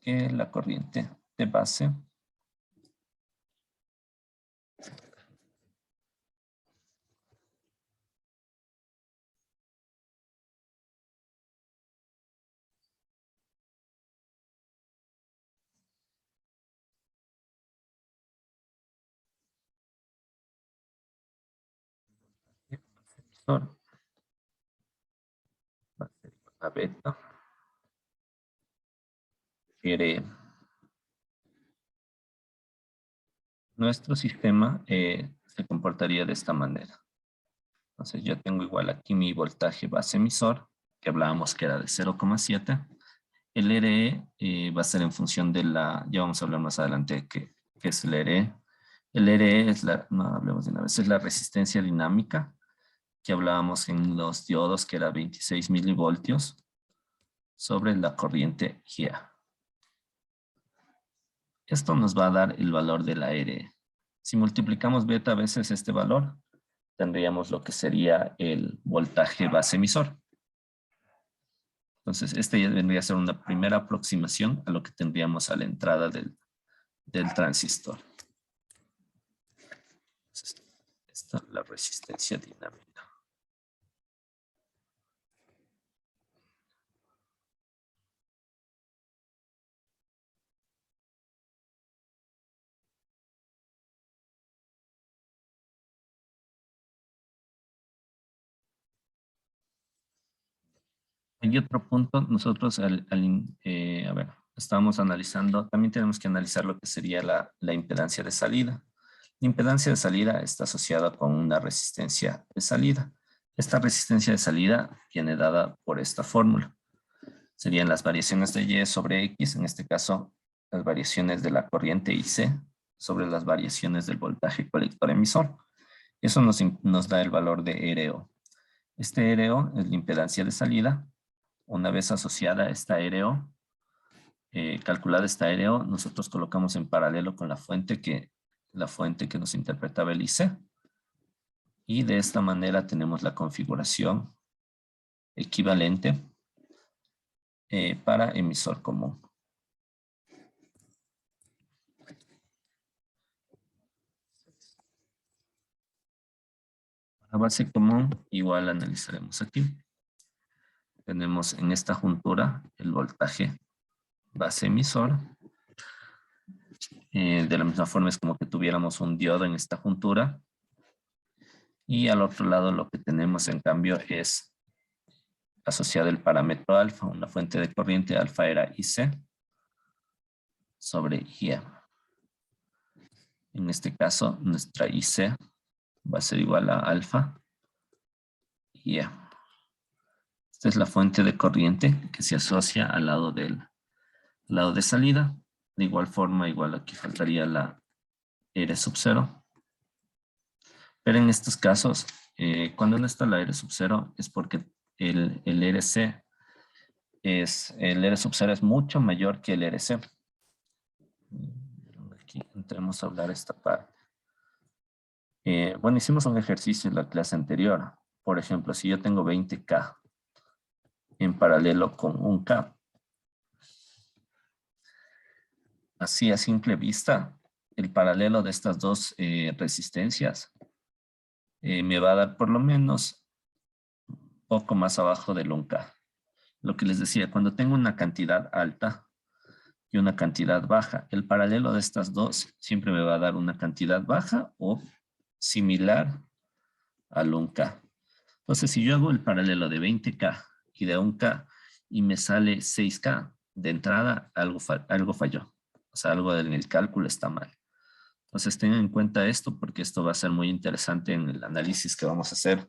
que la corriente de base va a ser igual a beta. Nuestro sistema se comportaría de esta manera. Entonces yo tengo igual aquí mi voltaje base emisor, que hablábamos que era de 0,7. El RE va a ser en función de ya vamos a hablar más adelante qué es el RE. El RE es no hablemos de una vez, es la resistencia dinámica que hablábamos en los diodos, que era 26 milivoltios sobre la corriente GA. Esto nos va a dar el valor de la RE. Si multiplicamos beta veces este valor, tendríamos lo que sería el voltaje base emisor. Entonces, este ya vendría a ser una primera aproximación a lo que tendríamos a la entrada del transistor. Entonces, esta es la resistencia dinámica. Hay otro punto, nosotros estábamos analizando, también tenemos que analizar lo que sería la impedancia de salida. La impedancia de salida está asociada con una resistencia de salida. Esta resistencia de salida viene dada por esta fórmula. Serían las variaciones de Y sobre X, en este caso las variaciones de la corriente IC sobre las variaciones del voltaje colector emisor. Eso nos da el valor de RO. Este RO es la impedancia de salida. Una vez asociada esta RO, calculada esta RO, nosotros colocamos en paralelo con la fuente que nos interpretaba el IC. Y de esta manera tenemos la configuración equivalente para emisor común. Para base común, igual analizaremos aquí. Tenemos en esta juntura el voltaje base emisor. De la misma forma es como que tuviéramos un diodo en esta juntura. Y al otro lado lo que tenemos en cambio es asociado el parámetro alfa, una fuente de corriente alfa era IC sobre IE. En este caso nuestra IC va a ser igual a alfa IE. Esta es la fuente de corriente que se asocia al lado de salida. De igual forma, igual aquí faltaría la R sub 0. Pero en estos casos, cuando no está la R sub 0 es porque el RC el R sub 0 es mucho mayor que el RC. Aquí entremos a hablar esta parte. Bueno, hicimos un ejercicio en la clase anterior. Por ejemplo, si yo tengo 20K en paralelo con 1K. Así a simple vista, el paralelo de estas dos resistencias me va a dar por lo menos poco más abajo del 1K. Lo que les decía, cuando tengo una cantidad alta y una cantidad baja, el paralelo de estas dos siempre me va a dar una cantidad baja o similar al 1K. Entonces, si yo hago el paralelo de 20K y de 1K y me sale 6K, de entrada algo falló. O sea, algo en el cálculo está mal. Entonces, tengan en cuenta esto porque esto va a ser muy interesante en el análisis que vamos a hacer,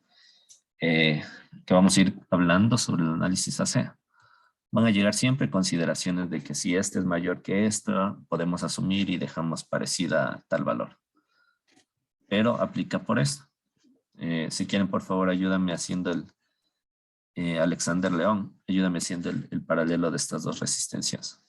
que vamos a ir hablando sobre el análisis AC. Van a llegar siempre consideraciones de que si este es mayor que esto, podemos asumir y dejamos parecida tal valor. Pero aplica por esto. Si quieren, por favor, ayúdame haciendo Alexander León, ayúdame haciendo el paralelo de estas dos resistencias.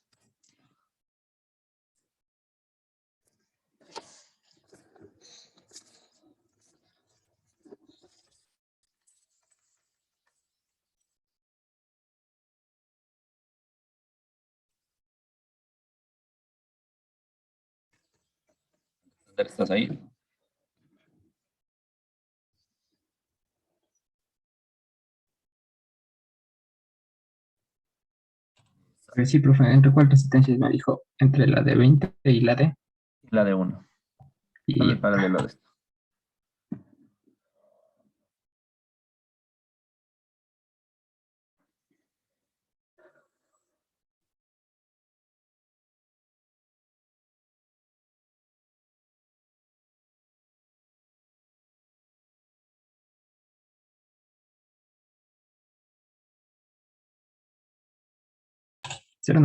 ¿Estás ahí? Sí, profe, ¿entre cuál resistencia me dijo? Entre la de 20 y la de... La de 1. Con el Y paralelo de esto. cero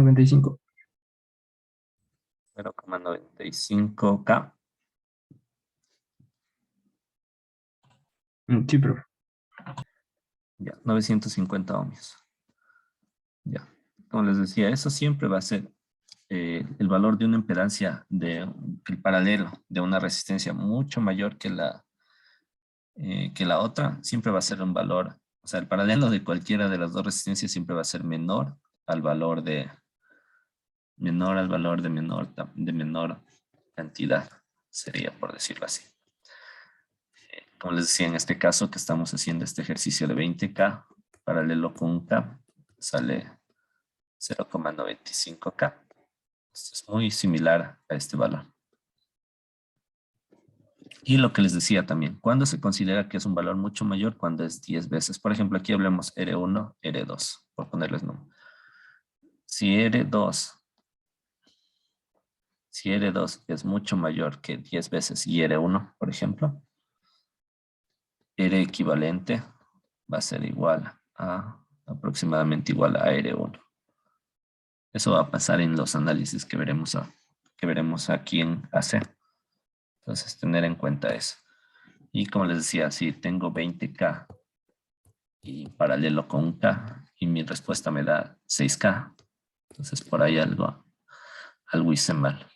coma 95. 0,95K. Sí, profe. Ya, 950 ohmios. Ya, como les decía, eso siempre va a ser el valor de una impedancia el paralelo de una resistencia mucho mayor que la otra, siempre va a ser un valor, o sea, el paralelo de cualquiera de las dos resistencias siempre va a ser menor al valor de menor cantidad, sería por decirlo así. Como les decía, en este caso que estamos haciendo este ejercicio de 20K, paralelo con 1K, sale 0,95K. Esto es muy similar a este valor. Y lo que les decía también, cuando se considera que es un valor mucho mayor, cuando es 10 veces. Por ejemplo, aquí hablemos R1, R2, por ponerles número. Si R2 es mucho mayor que 10 veces y R1, por ejemplo, R equivalente va a ser aproximadamente igual a R1. Eso va a pasar en los análisis que veremos aquí en AC. Entonces, tener en cuenta eso. Y como les decía, si tengo 20K y paralelo con un K y mi respuesta me da 6K, entonces por ahí algo hice mal.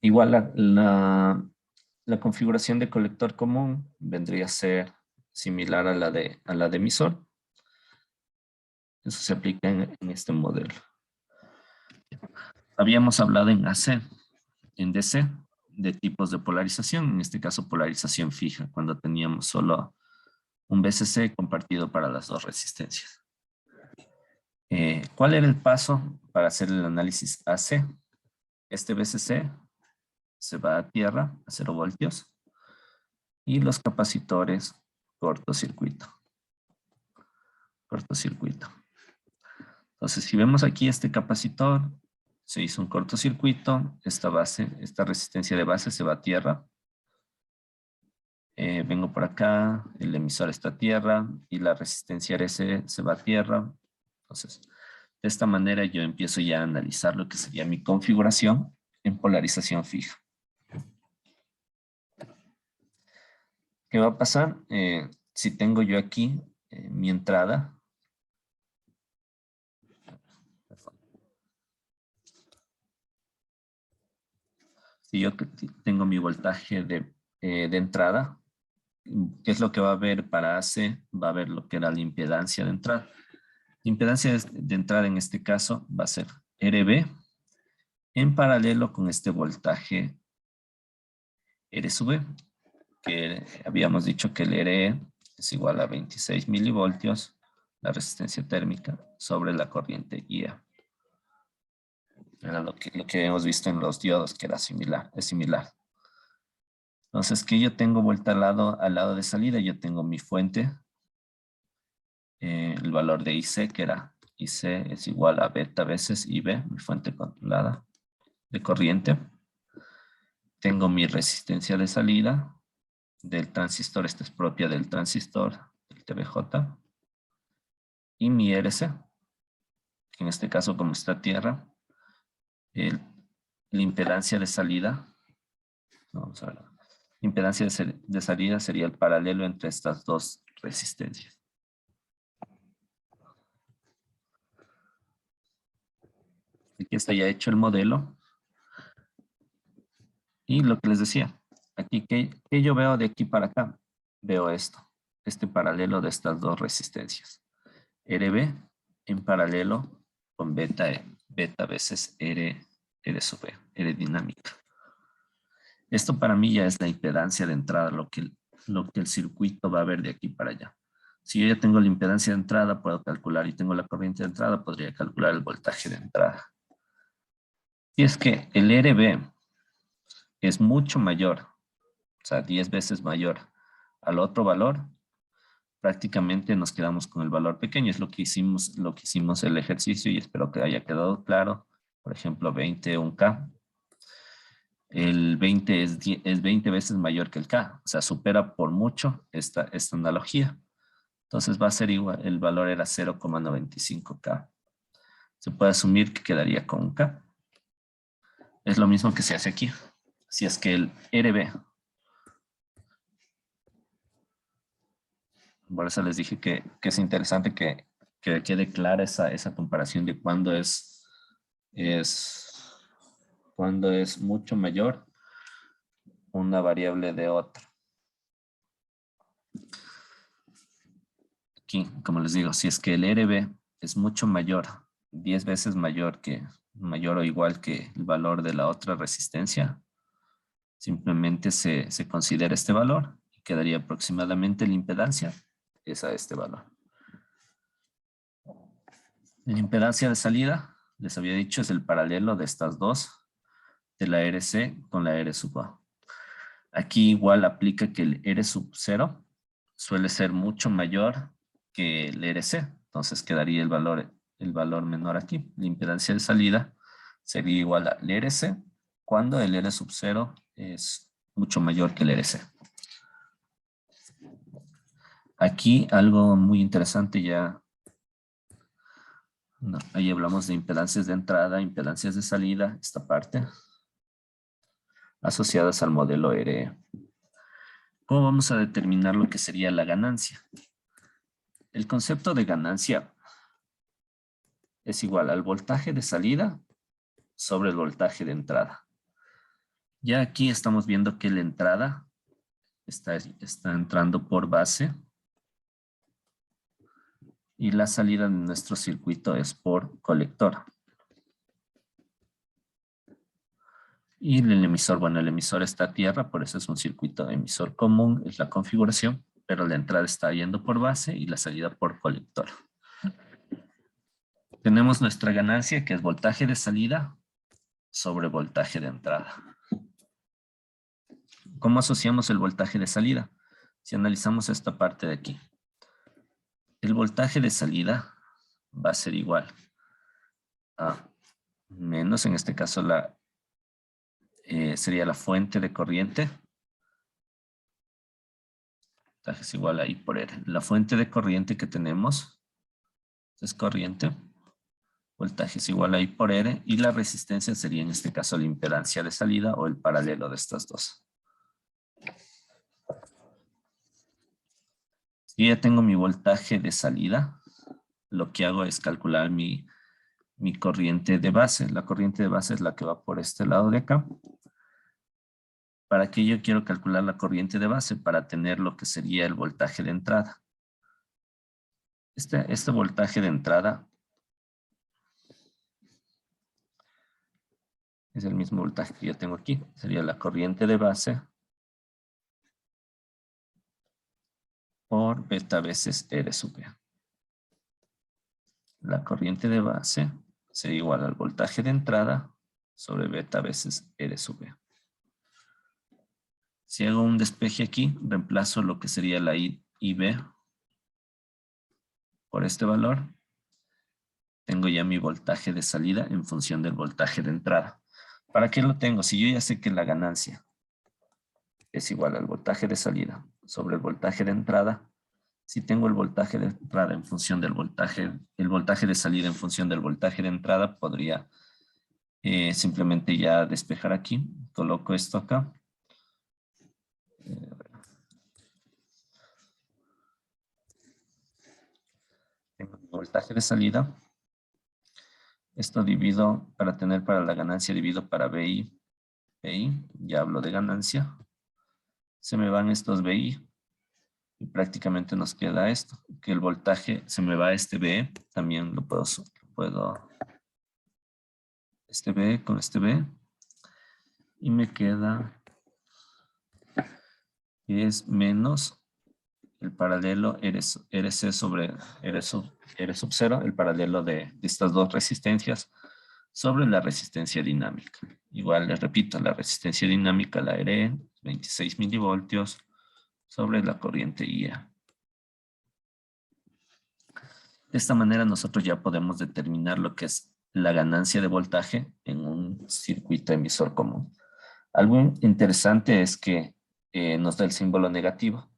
Igual la configuración de colector común vendría a ser similar a la de emisor. Eso se aplica en este modelo. Habíamos hablado en AC, en DC, de tipos de polarización, en este caso polarización fija, cuando teníamos solo un VCC compartido para las dos resistencias. ¿Cuál era el paso para hacer el análisis AC? Este VCC se va a tierra a 0 voltios y los capacitores cortocircuito. Entonces, si vemos aquí este capacitor, se hizo un cortocircuito, esta resistencia de base se va a tierra. Vengo por acá, el emisor está a tierra y la resistencia RS se va a tierra. Entonces, de esta manera yo empiezo ya a analizar lo que sería mi configuración en polarización fija. ¿Qué va a pasar? Si tengo yo aquí mi entrada, si yo tengo mi voltaje de entrada, ¿qué es lo que va a haber para AC? Va a haber lo que era la impedancia de entrada. La impedancia de entrada en este caso va a ser RB en paralelo con este voltaje R sub E, que habíamos dicho que el RE es igual a 26 milivoltios, la resistencia térmica, sobre la corriente IA. Era lo que hemos visto en los diodos, que es similar. Entonces, que yo tengo vuelta al lado de salida, yo tengo mi fuente, el valor de IC, que era IC es igual a beta veces IB, mi fuente controlada de corriente. Tengo mi resistencia de salida del transistor, esta es propia del transistor, del TBJ. Y mi RC, que en este caso como está a tierra, la impedancia de salida, vamos a ver, la impedancia de salida sería el paralelo entre estas dos resistencias. Aquí está ya hecho el modelo. Y lo que les decía, aquí, ¿qué yo veo de aquí para acá? Veo este paralelo de estas dos resistencias. RB en paralelo con beta veces R sub E, R dinámica. Esto para mí ya es la impedancia de entrada, lo que el circuito va a ver de aquí para allá. Si yo ya tengo la impedancia de entrada, puedo calcular, y tengo la corriente de entrada, podría calcular el voltaje de entrada. Si es que el RB es mucho mayor, o sea, 10 veces mayor al otro valor, prácticamente nos quedamos con el valor pequeño. Es lo que hicimos el ejercicio y espero que haya quedado claro. Por ejemplo, 20, un K. El 20 es 20 veces mayor que el K, o sea, supera por mucho esta analogía. Entonces va a ser igual, el valor era 0,95K. Se puede asumir que quedaría con un K. Es lo mismo que se hace aquí. Si es que el RB, por eso les dije que es interesante que quede clara esa comparación de cuándo es mucho mayor una variable de otra. Aquí, como les digo, si es que el RB es mucho mayor, 10 veces mayor o igual que el valor de la otra resistencia, simplemente se considera este valor y quedaría aproximadamente la impedancia es a este valor. La impedancia de salida, les había dicho, es el paralelo de estas dos, de la RC con la R sub A. Aquí igual aplica que el R sub 0 suele ser mucho mayor que el RC. Entonces quedaría el valor menor aquí. La impedancia de salida sería igual al RC cuando el R sub 0 es mucho mayor que el RC. Aquí algo muy interesante ya No, ahí hablamos de impedancias de entrada, impedancias de salida, esta parte, asociadas al modelo RE. ¿Cómo vamos a determinar lo que sería la ganancia? El concepto de ganancia es igual al voltaje de salida sobre el voltaje de entrada. Ya aquí estamos viendo que la entrada está entrando por base y la salida de nuestro circuito es por colector. Y el emisor, bueno, el emisor está a tierra, por eso es un circuito emisor común, es la configuración, pero la entrada está yendo por base y la salida por colector. Tenemos nuestra ganancia, que es voltaje de salida sobre voltaje de entrada. ¿Cómo asociamos el voltaje de salida? Si analizamos esta parte de aquí. El voltaje de salida va a ser igual a menos, en este caso sería la fuente de corriente. Voltaje es igual a I por R. La fuente de corriente que tenemos es corriente. Voltaje es igual a I por R. Y la resistencia sería en este caso la impedancia de salida o el paralelo de estas dos. Si ya tengo mi voltaje de salida, lo que hago es calcular mi corriente de base. La corriente de base es la que va por este lado de acá. ¿Para qué yo quiero calcular la corriente de base? Para tener lo que sería el voltaje de entrada. Este voltaje de entrada es el mismo voltaje que yo tengo aquí. Sería la corriente de base por beta veces R sub B. La corriente de base sería igual al voltaje de entrada sobre beta veces R sub B. Si hago un despeje aquí, reemplazo lo que sería la IB por este valor. Tengo ya mi voltaje de salida en función del voltaje de entrada. ¿Para qué lo tengo? Si yo ya sé que la ganancia es igual al voltaje de salida sobre el voltaje de entrada, si tengo el voltaje de entrada en función del voltaje, el voltaje de salida en función del voltaje de entrada, podría simplemente ya despejar aquí. Coloco esto acá. Tengo el voltaje de salida. Esto divido, para tener para la ganancia, divido para BI. BI, ya hablo de ganancia. Se me van estos BI. Y prácticamente nos queda esto. Que el voltaje se me va a este BE. También lo puedo este BE con este BE. Y me queda que es menos el paralelo RC sobre R sub 0, el paralelo de estas dos resistencias sobre la resistencia dinámica. Igual les repito, la resistencia dinámica, la RE, 26 milivoltios sobre la corriente IA. De esta manera nosotros ya podemos determinar lo que es la ganancia de voltaje en un circuito emisor común. Algo interesante es que nos da el símbolo negativo.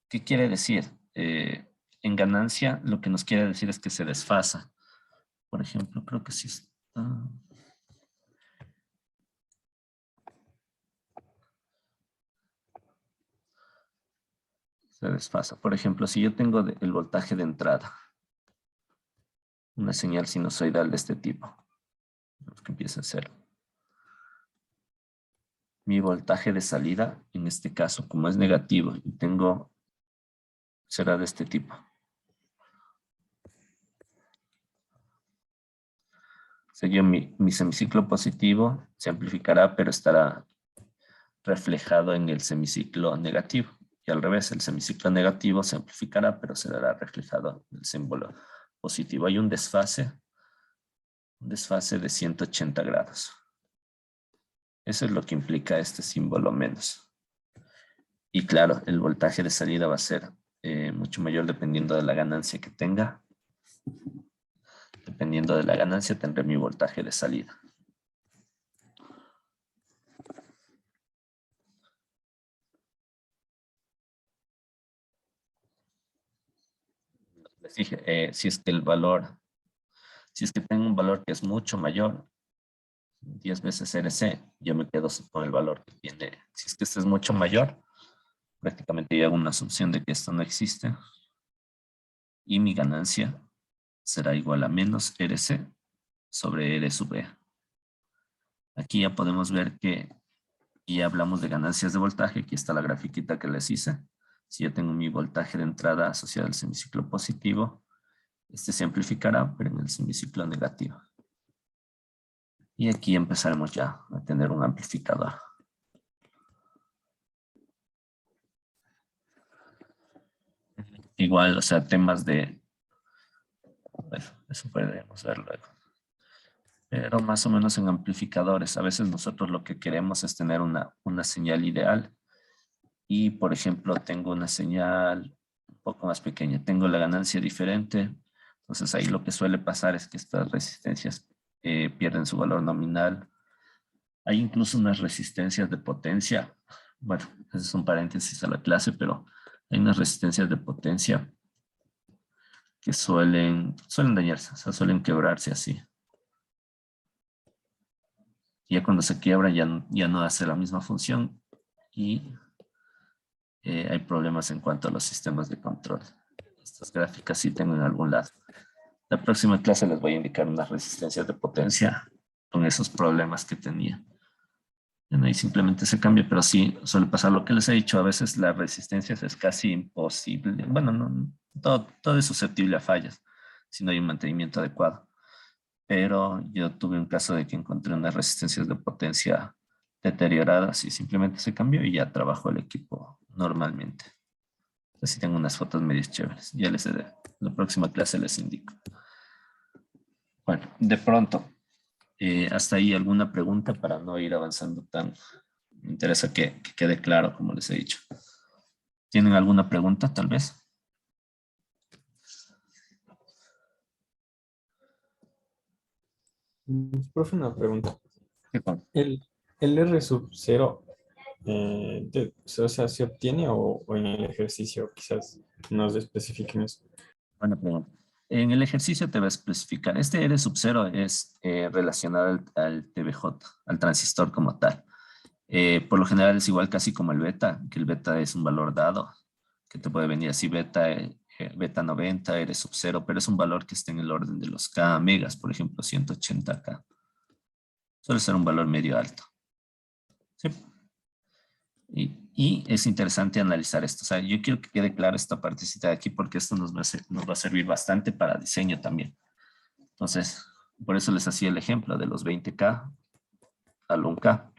¿Qué quiere decir? En ganancia lo que nos quiere decir es que se desfasa. Por ejemplo, creo que sí está. Se desfasa. Por ejemplo, si yo tengo el voltaje de entrada, una señal sinusoidal de este tipo, que empieza a ser mi voltaje de salida, en este caso, como es negativo, y será de este tipo. Sería mi semiciclo positivo, se amplificará, pero estará reflejado en el semiciclo negativo. Y al revés, el semiciclo negativo se amplificará, pero será reflejado en el símbolo positivo. Hay un desfase de 180 grados. Eso es lo que implica este símbolo menos. Y claro, el voltaje de salida va a ser mucho mayor dependiendo de la ganancia que tenga. Dependiendo de la ganancia tendré mi voltaje de salida. Les dije, si es que el valor, Si es que tengo un valor que es mucho mayor, 10 veces RC, yo me quedo con el valor que tiene. Si es que este es mucho mayor, prácticamente yo hago una asunción de que esto no existe. Y mi ganancia será igual a menos RC sobre R sub E. Aquí ya podemos ver que ya hablamos de ganancias de voltaje. Aquí está la grafiquita que les hice. Si yo tengo mi voltaje de entrada asociado al semiciclo positivo, este se amplificará, pero en el semiciclo negativo. Y aquí empezaremos ya a tener un amplificador. Igual, o sea, temas de... Bueno, eso podemos ver luego. Pero más o menos en amplificadores, a veces nosotros lo que queremos es tener una señal ideal. Y, por ejemplo, tengo una señal un poco más pequeña. Tengo la ganancia diferente. Entonces, ahí lo que suele pasar es que estas resistencias pierden su valor nominal. Hay incluso unas resistencias de potencia. Bueno, ese es un paréntesis a la clase, pero hay unas resistencias de potencia que suelen dañarse, o sea, suelen quebrarse así. Y ya cuando se quiebra ya no hace la misma función y hay problemas en cuanto a los sistemas de control. Estas gráficas sí tengo en algún lado. La próxima clase les voy a indicar unas resistencias de potencia con esos problemas que tenía. Bueno, ahí simplemente se cambia, pero sí suele pasar lo que les he dicho. A veces las resistencias es casi imposible. Bueno, no, todo es susceptible a fallas si no hay un mantenimiento adecuado. Pero yo tuve un caso de que encontré unas resistencias de potencia deterioradas y simplemente se cambió y ya trabajo el equipo normalmente. Así tengo unas fotos medio chéveres. Ya les haré. La próxima clase les indico. Bueno, de pronto, hasta ahí alguna pregunta para no ir avanzando tan. Me interesa que quede claro, como les he dicho. ¿Tienen alguna pregunta, tal vez? Profe, una pregunta. ¿Qué tal? El R sub 0, o sea, ¿se obtiene o en el ejercicio quizás nos especifiquen eso? Buena pregunta. En el ejercicio te va a especificar. Este R sub 0 es relacionado al TBJ, al transistor como tal. Por lo general es igual casi como el beta, que el beta es un valor dado, que te puede venir así beta 90, R sub 0, pero es un valor que está en el orden de los K megas, por ejemplo, 180K. Suele ser un valor medio alto. ¿Sí? Y es interesante analizar esto. O sea, yo quiero que quede clara esta partecita de aquí porque esto nos va a servir bastante para diseño también. Entonces, por eso les hacía el ejemplo de los 20K al 1K,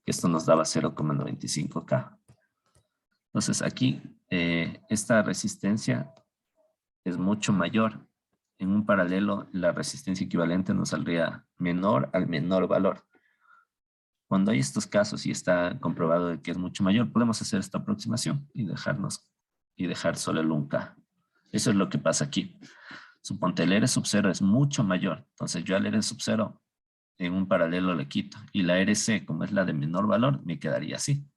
que esto nos daba 0,95K. Entonces, aquí esta resistencia es mucho mayor. En un paralelo, la resistencia equivalente nos saldría menor al menor valor. Cuando hay estos casos y está comprobado de que es mucho mayor, podemos hacer esta aproximación y dejar solo el 1K. Eso es lo que pasa aquí. Suponte el R sub 0 es mucho mayor. Entonces yo al R sub 0 en un paralelo le quito. Y la RC, como es la de menor valor, me quedaría así.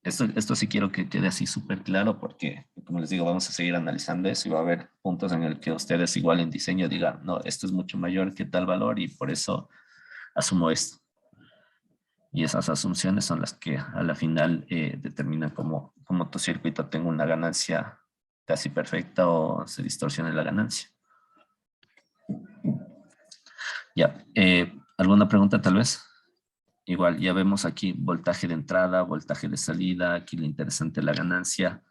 Esto sí quiero que quede así súper claro porque, como les digo, vamos a seguir analizando eso y va a haber puntos en el que ustedes igual en diseño digan, no, esto es mucho mayor que tal valor y por eso asumo esto. Y esas asunciones son las que a la final determinan cómo tu circuito tenga una ganancia casi perfecta o se distorsione la ganancia. Ya, ¿alguna pregunta tal vez? Igual, ya vemos aquí voltaje de entrada, voltaje de salida, aquí lo interesante es la ganancia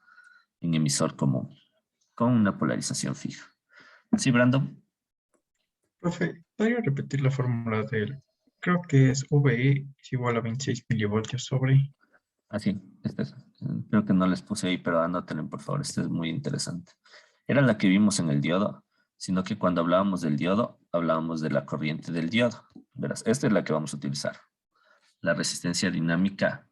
en emisor común, con una polarización fija. ¿Sí, Brandon? Profe, ¿podría repetir la fórmula del, creo que es VE es igual a 26 milivoltios sobre? Ah, sí, creo que no les puse ahí, pero anótenlo, por favor, este es muy interesante. Era la que vimos en el diodo, sino que cuando hablábamos del diodo, hablábamos de la corriente del diodo. Verás, esta es la que vamos a utilizar. La resistencia dinámica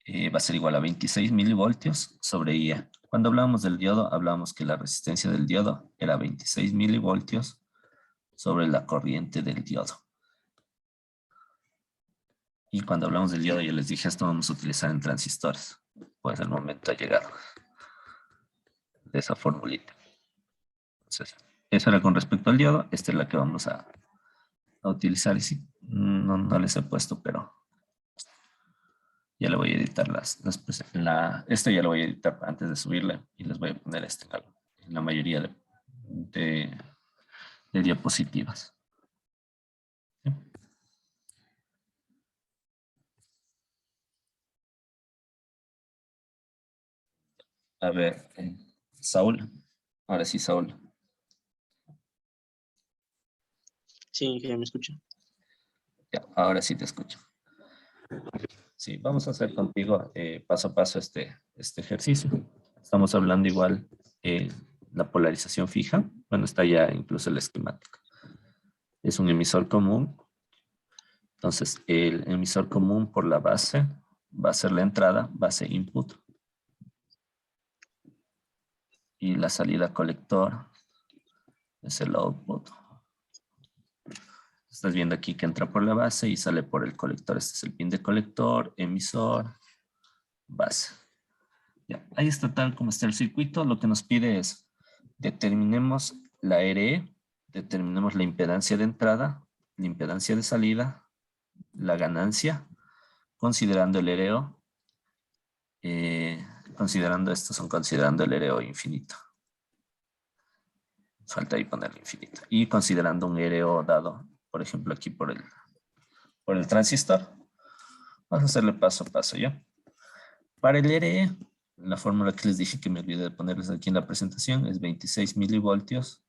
va a ser igual a 26 milivoltios sobre IA. Cuando hablábamos del diodo, hablábamos que la resistencia del diodo era 26 milivoltios sobre la corriente del diodo. Y cuando hablamos del diodo, yo les dije, esto vamos a utilizar en transistores. Pues el momento ha llegado de esa formulita. Entonces, Eso era con respecto al diodo. Esta es la que vamos a utilizar. Y sí, no les he puesto, pero ya le voy a editar esto ya lo voy a editar antes de subirle y les voy a poner en la mayoría de diapositivas. ¿Sí? A ver, Saúl. Ahora sí, Saúl. Sí, ya me escucho. Ya, ahora sí te escucho. Sí, vamos a hacer contigo paso a paso este ejercicio. Estamos hablando igual la polarización fija. Bueno, está ya incluso el esquemático. Es un emisor común. Entonces, el emisor común por la base va a ser la entrada, base input. Y la salida colector es el output. Estás viendo aquí que entra por la base y sale por el colector. Este es el pin de colector, emisor, base. Ya, ahí está tal como está el circuito. Lo que nos pide es determinemos la RE, determinemos la impedancia de entrada, la impedancia de salida, la ganancia, considerando el RO. Considerando el RO infinito. Falta ahí ponerlo infinito. Y considerando un RO dado, por ejemplo, aquí por el transistor. Vamos a hacerle paso a paso, ¿ya? Para el RE, la fórmula que les dije que me olvidé de ponerles aquí en la presentación es 26 milivoltios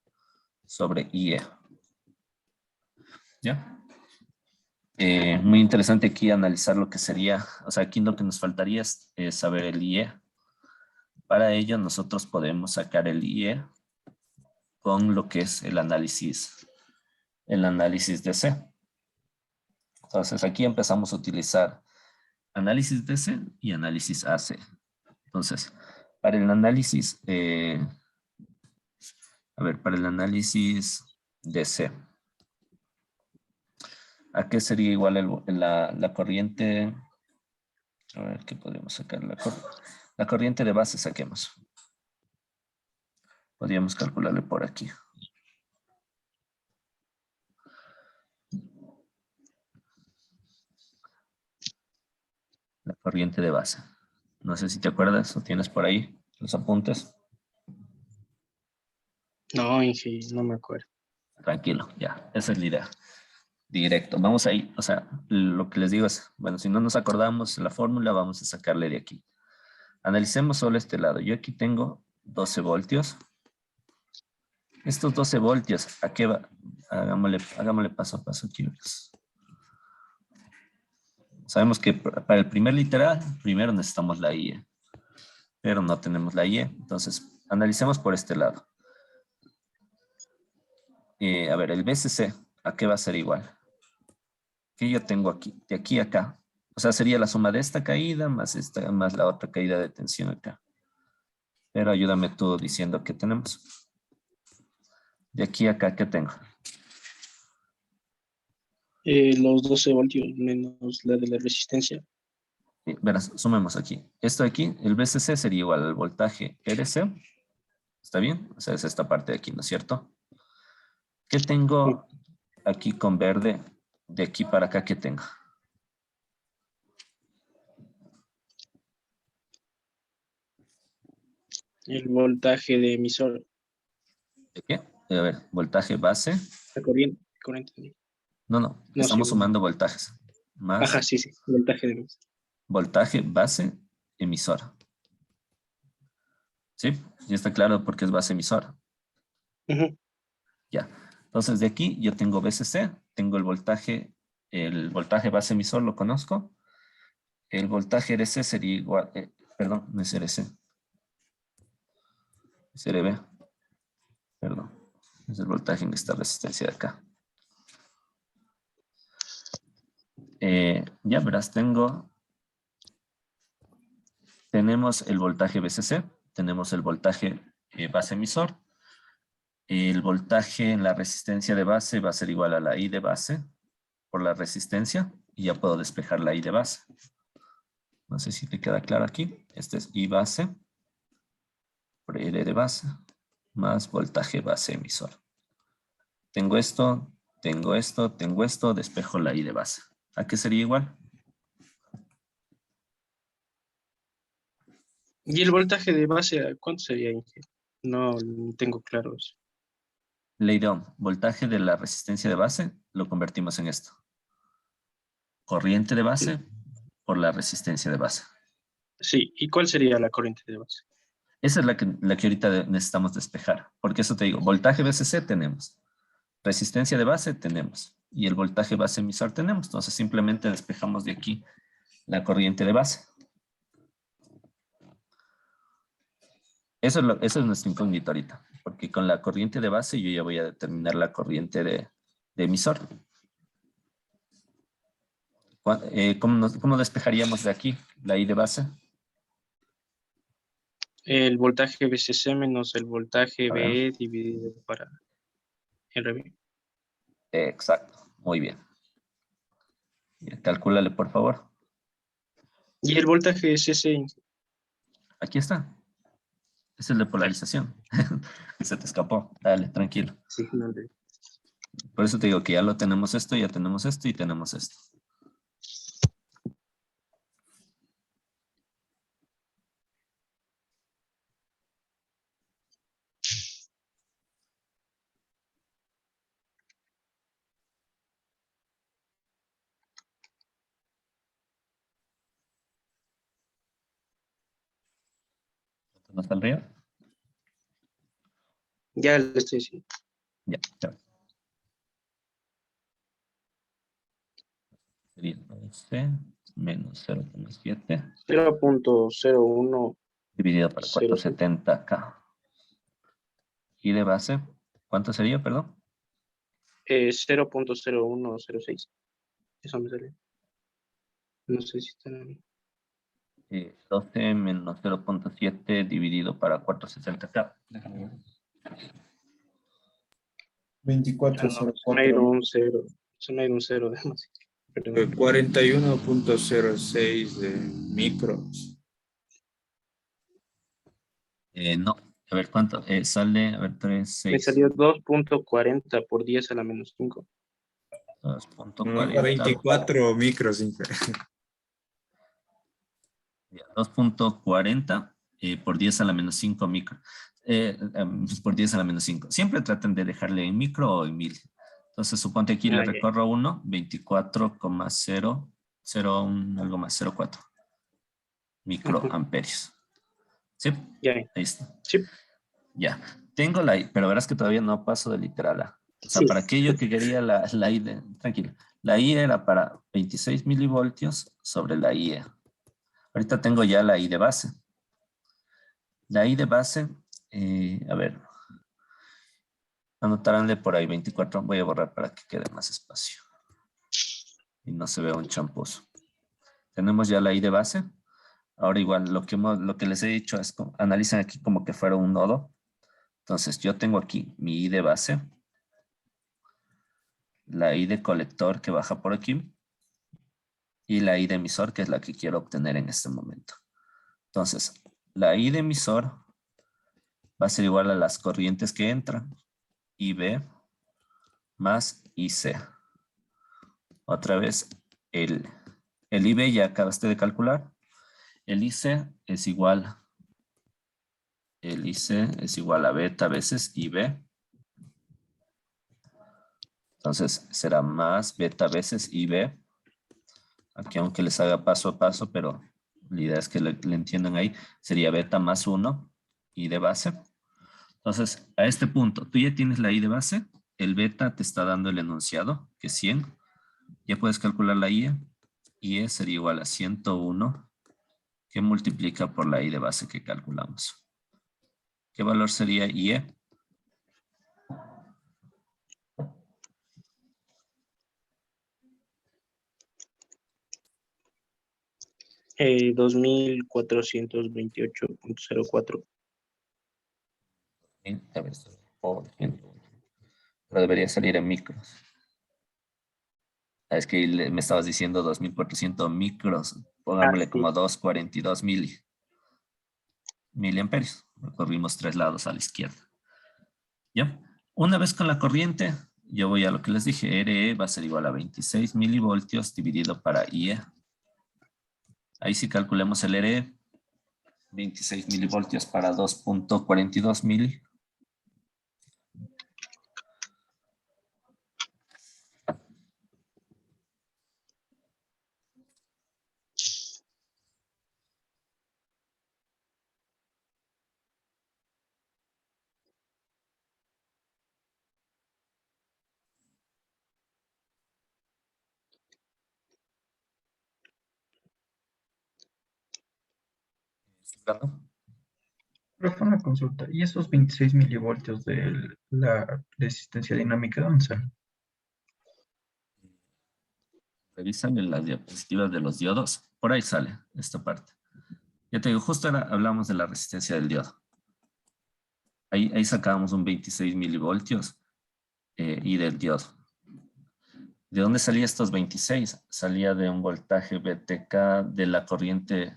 sobre IE. ¿Ya? Muy interesante aquí analizar lo que sería, o sea, aquí lo que nos faltaría es saber el IE. Para ello nosotros podemos sacar el IE con lo que es el análisis DC. Entonces aquí empezamos a utilizar análisis DC y análisis AC. Entonces, para el análisis, para el análisis DC, ¿a qué sería igual la corriente? A ver, ¿qué podríamos sacar? La corriente de base saquemos. Podríamos calcularle por aquí. La corriente de base. No sé si te acuerdas o tienes por ahí los apuntes. No, Inge, no me acuerdo. Tranquilo, ya, esa es la idea. Directo, vamos ahí, o sea, lo que les digo es, bueno, si no nos acordamos la fórmula, vamos a sacarle de aquí. Analicemos solo este lado. Yo aquí tengo 12 voltios. Estos 12 voltios, ¿a qué va? Hagámosle paso a paso aquí. Sabemos que para el primer literal, primero necesitamos la IE, pero no tenemos la IE, entonces analicemos por este lado. El BCC, ¿a qué va a ser igual? Que yo tengo aquí, de aquí a acá. O sea, sería la suma de esta caída más la otra caída de tensión acá. Pero ayúdame tú diciendo qué tenemos. De aquí a acá, ¿qué tengo? Los 12 voltios menos la de la resistencia. Verás, sumemos aquí. Esto aquí, el BCC sería igual al voltaje RC. ¿Está bien? O sea, es esta parte de aquí, ¿no es cierto? ¿Qué tengo aquí con verde? De aquí para acá, ¿qué tengo? El voltaje de emisor. ¿De qué? A ver, voltaje base. La corriente. No, No, estamos sí. sumando voltajes. Más Ajá, sí, voltaje de emisor. voltaje base emisora. ¿Sí? Ya está claro porque es base emisora. Ya. Entonces de aquí yo tengo BCC, tengo el voltaje base emisor lo conozco. El voltaje RC sería igual, perdón, no es RC. Es RB. Perdón. Es el voltaje en esta resistencia de acá. Ya verás, tenemos el voltaje BCC, tenemos el voltaje base emisor. El voltaje en la resistencia de base va a ser igual a la I de base por la resistencia y ya puedo despejar la I de base. No sé si te queda claro aquí. Este es I base por R de base más voltaje base emisor. tengo esto, tengo esto, tengo esto, despejo la I de base. ¿A qué sería igual? ¿Y el voltaje de base, cuánto sería, Inge? No tengo claro eso. Leirón, voltaje de la resistencia de base, lo convertimos en esto. Corriente de base por la resistencia de base. Sí, ¿y cuál sería la corriente de base? Esa es la que ahorita necesitamos despejar. Porque eso te digo, voltaje VCC tenemos. Resistencia de base tenemos. Y el voltaje base emisor tenemos. Entonces simplemente despejamos de aquí la corriente de base. Eso es nuestra incógnita ahorita. Porque con la corriente de base yo ya voy a determinar la corriente de emisor. ¿Cómo despejaríamos de aquí la I de base? El voltaje VCC menos el voltaje A ver. VE dividido para RB. Exacto, muy bien. Calcúlale, por favor. ¿Y el voltaje CC? Aquí está. Es el de polarización. Se te escapó. Dale, tranquilo. Sí, no, Por eso te digo que ya lo tenemos esto, ya tenemos esto y tenemos esto. ¿No está el río? ya le estoy diciendo. Ya, ya. Sería 11 menos 0,7 0.01. dividido por 470 acá. Y de base, ¿cuánto sería, perdón? 0.0106. Eso me sale. No sé si está bien. 12 menos 0.7 dividido para 460 acá. 24.04. Se me ha ido un 0. Se me ha ido un 0 de más. 41.06 de micros. No, a ver cuánto sale, a ver, 3, Me 6. salió 2.40 por 10 a la menos 5. 2.40. 24 micros. 2.40 por 10 a la menos 5 micro. Por 10 a la menos 5. Siempre traten de dejarle en micro o en mil. Entonces, suponte aquí le recorro 1, 24,001, algo más, 0,4 microamperios. ¿Sí? Ya. Ahí está. Sí. Ya. Tengo la I, pero verás que todavía no paso de literal A. O sea, Sí. para aquello que quería la I tranquilo. La I era para 26 milivoltios sobre la IE. Ahorita tengo ya la I de base. La I de base, a ver, anotaránle por ahí 24. Voy a borrar para que quede más espacio. Y no se vea un champoso. Tenemos ya la I de base. Ahora igual, lo que les he dicho es, analicen aquí como que fuera un nodo. Entonces yo tengo aquí mi I de base. La I de colector que baja por aquí. Y la I de emisor, que es la que quiero obtener en este momento. Entonces, la I de emisor va a ser igual a las corrientes que entran. IB más IC. Otra vez, el IB ya acabaste de calcular. El IC es igual a beta veces IB. Entonces, será más beta veces IB. Aquí aunque les haga paso a paso, pero la idea es que le entiendan ahí. Sería beta más 1, I de base. Entonces, a este punto, tú ya tienes la I de base. El beta te está dando el enunciado, que es 100. Ya puedes calcular la IE. IE sería igual a 101, que multiplica por la I de base que calculamos. ¿Qué valor sería IE? Eh, 2428.04. Pero debería salir en micros. Es que me estabas diciendo 2400 micros. Pongámosle sí. como 242 miliamperios. Recorrimos 3 lados a la izquierda. ¿Ya? Una vez con la corriente, yo voy a lo que les dije, RE va a ser igual a 26 milivoltios dividido para IE. Ahí sí calculemos el RE, 26 milivoltios para 2.42 mil. Profe, una consulta. ¿Y esos 26 milivoltios de la resistencia dinámica, dónde salen? Revisan en las diapositivas de los diodos. Por ahí sale esta parte. Ya te digo, justo ahora hablamos de la resistencia del diodo. Ahí sacábamos un 26 milivoltios y del diodo. ¿De dónde salía estos 26? Salía de un voltaje BTK de la corriente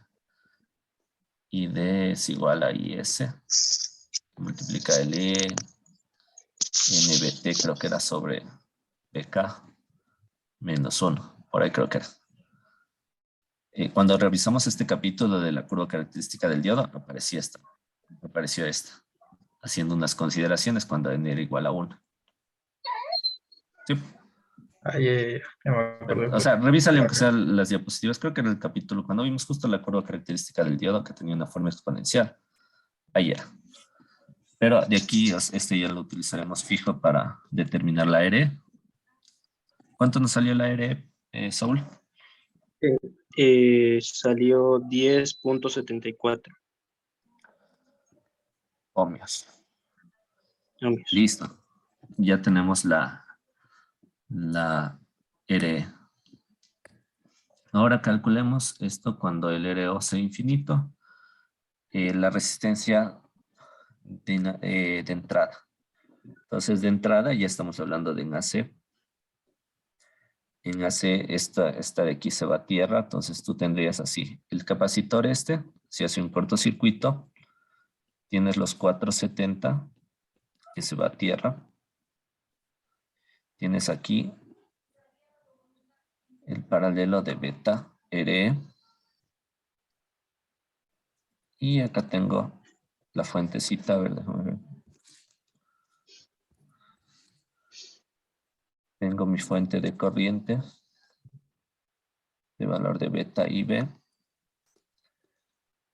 ID es igual a IS. Multiplica el E, NBT creo que era sobre BK, menos 1. Por ahí creo que era. Cuando revisamos este capítulo de la curva característica del diodo, apareció esta, haciendo unas consideraciones cuando n era igual a 1. Sí. Ya me acordé. O sea, revísale aunque sean las diapositivas. Creo que era el capítulo cuando vimos justo la curva característica del diodo que tenía una forma exponencial. Ahí era. Pero de aquí, este ya lo utilizaremos fijo para determinar la R. ¿Cuánto nos salió la R, Saúl? Salió 10.74 Ohmios. ohmios. Listo. Ya tenemos la R. Ahora calculemos esto cuando el RO sea infinito. La resistencia de entrada. Entonces, de entrada ya estamos hablando de en AC. En AC, esta de aquí se va a tierra, entonces tú tendrías así. El capacitor si hace un cortocircuito, tienes los 470 que se va a tierra. Tienes aquí el paralelo de beta RE. Y acá tengo la fuentecita, a ver, déjame ver. Tengo mi fuente de corriente de valor de beta y B.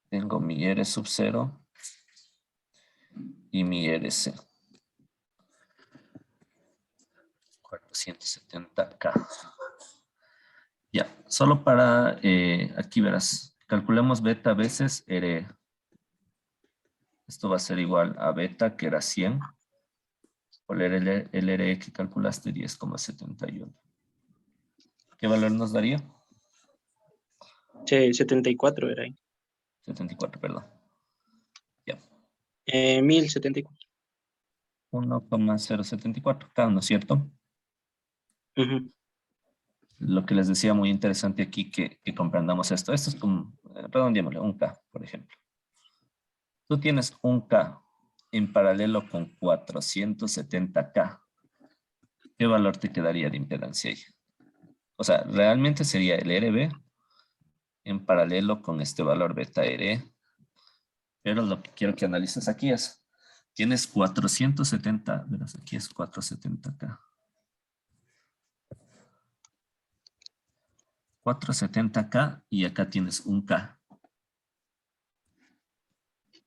Tengo mi R sub 0 y mi RC. 470K. Ya, solo para, aquí verás, calculemos beta veces R. Esto va a ser igual a beta, que era 100, por el RE que calculaste, 10,71. ¿Qué valor nos daría? 74 era ahí. 74, perdón. Ya. 1074. 1,074, cada uno, ¿cierto? Lo que les decía muy interesante aquí, que comprendamos esto. Esto es como, redondeémosle, un K, por ejemplo. Tú tienes un K en paralelo con 470K. ¿Qué valor te quedaría de impedancia ahí? O sea, realmente sería el RB en paralelo con este valor beta RE. Pero lo que quiero que analices aquí es, tienes 470, verás, aquí es 470K. 470K y acá tienes un K.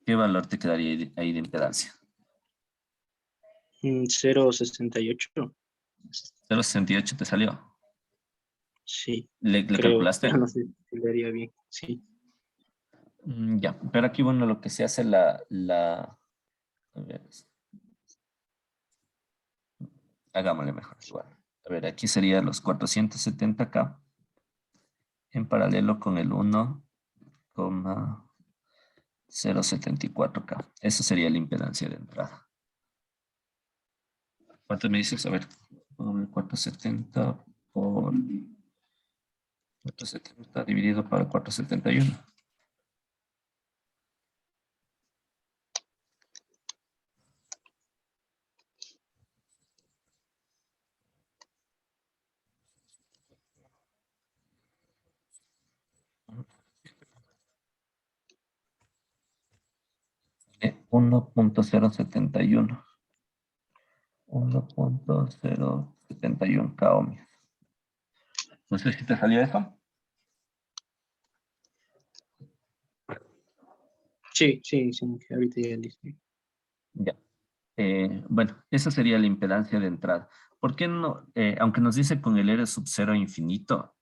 ¿Qué valor te quedaría ahí de impedancia? 0.68. 0,68 te salió. Sí, ¿Le creo, calculaste? pero no sé si le haría bien. Sí. Ya, pero aquí, bueno, lo que se hace a ver, hagámosle mejor igual. A ver, aquí serían los 470K en paralelo con el 1,074K. Eso sería la impedancia de entrada. ¿Cuánto me dices? A ver, póngame 470 por 470 dividido por 471. 1.071. 1.071 K ohmios. No sé si te salió eso. Sí, ahorita ya listo. Ya. Bueno, esa sería la impedancia de entrada. ¿Por qué no? Aunque nos dice con el R sub 0 infinito,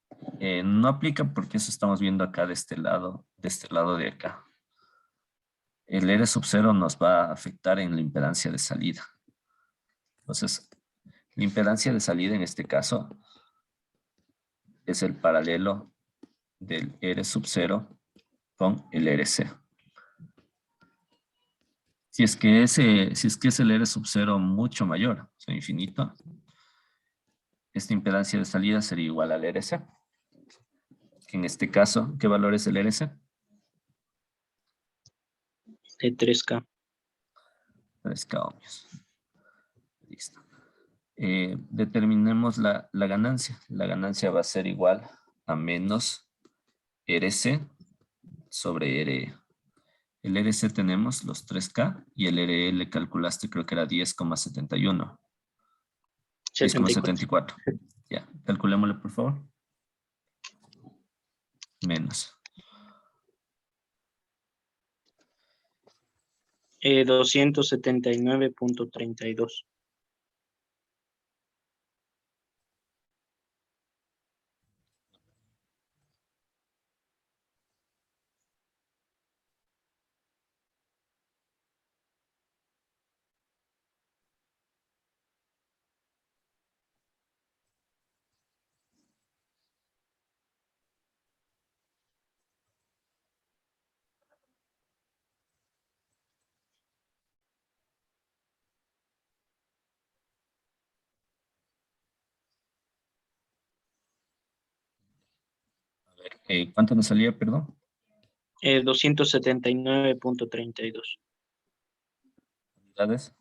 no aplica porque eso estamos viendo acá de este lado de acá. El R sub 0 nos va a afectar en la impedancia de salida. Entonces, la impedancia de salida en este caso es el paralelo del R sub 0 con el RC. Si es que es el R sub 0 mucho mayor, o sea, infinito, esta impedancia de salida sería igual al RC. Que en este caso, ¿qué valor es el RC? De 3K. 3K ohmios. Listo. Determinemos la ganancia. La ganancia va a ser igual a menos RC sobre RE. El RC tenemos los 3K y el RE le calculaste, creo que era 10,71. 10,74. Ya, calculémosle por favor. Menos. 279.32. A ver, ¿cuánto nos salía, perdón? 279.32. Unidades.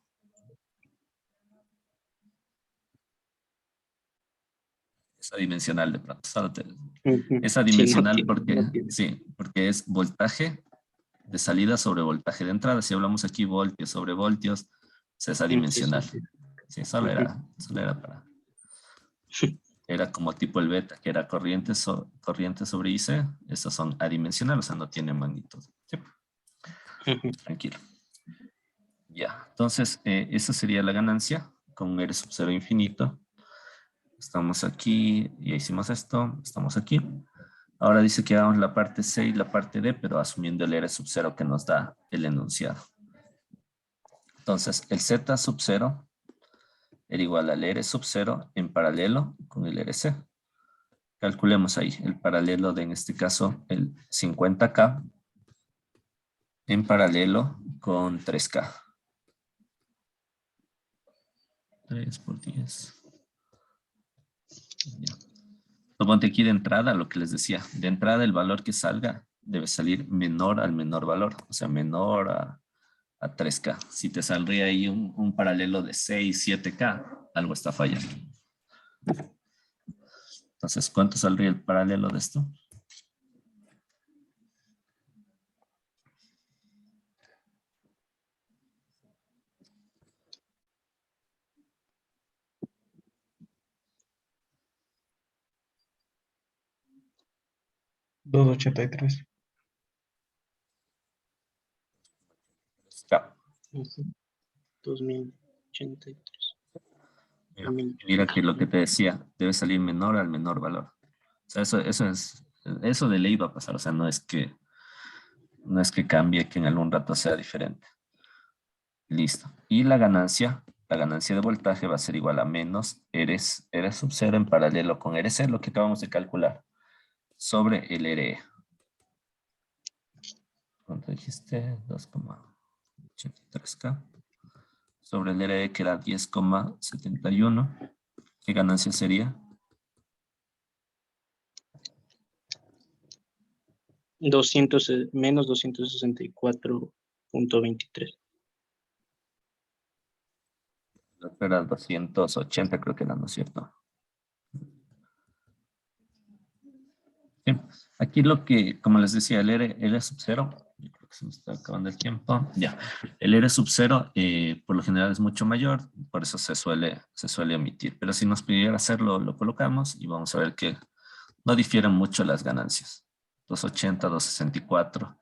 Es adimensional de pronto. Es adimensional porque es voltaje de salida sobre voltaje de entrada. Si hablamos aquí voltios sobre voltios, pues es adimensional. Sí, solo era para... Era como tipo el beta, que era corriente sobre IC. Estos son adimensionales, o sea, no tienen magnitud. ¿Sí? Tranquilo. Ya, entonces, esa sería la ganancia con R sub 0 infinito. Estamos aquí, ya hicimos esto, estamos aquí. Ahora dice que hagamos la parte C y la parte D, pero asumiendo el R sub 0 que nos da el enunciado. Entonces, el Z sub 0 era igual al R sub 0 en paralelo con el RC. Calculemos ahí el paralelo de, en este caso, el 50K en paralelo con 3K. 3 por 10. Ya. Ponte aquí de entrada lo que les decía. De entrada el valor que salga debe salir menor al menor valor. O sea, menor a 3K. Si te saldría ahí un paralelo de 6, 7K, algo está fallando. Entonces, ¿cuánto saldría el paralelo de esto? $2.83. 2083. Mira que lo que te decía, debe salir menor al menor valor. O sea, eso de ley va a pasar. O sea, no es que cambie, que en algún rato sea diferente. Listo. Y la ganancia de voltaje va a ser igual a menos R sub 0 en paralelo con RC, lo que acabamos de calcular, sobre el RE. ¿Cuánto dijiste? 2,83K. Sobre el RE que era 10,71. ¿Qué ganancia sería? Menos 264.23. Era 280, creo que era, ¿no es cierto? Sí. Aquí lo que, como les decía, el R sub 0, yo creo que se me está acabando el tiempo. Ya. El R sub 0 por lo general es mucho mayor, por eso se suele omitir. Pero si nos pidiera hacerlo, lo colocamos y vamos a ver que no difieren mucho las ganancias. 280, 264.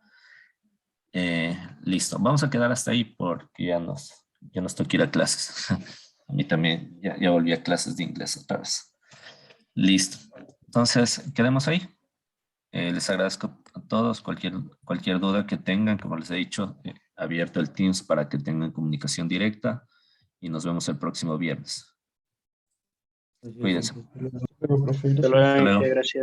Listo. Vamos a quedar hasta ahí porque ya nos toca ir a clases. A mí también ya volví a clases de inglés otra vez. Listo. Entonces, quedemos ahí. Les agradezco a todos. Cualquier duda que tengan, como les he dicho, abierto el Teams para que tengan comunicación directa y nos vemos el próximo viernes. Cuídense. Hasta luego, profe. Hasta Gracias. luego, luego. gracias.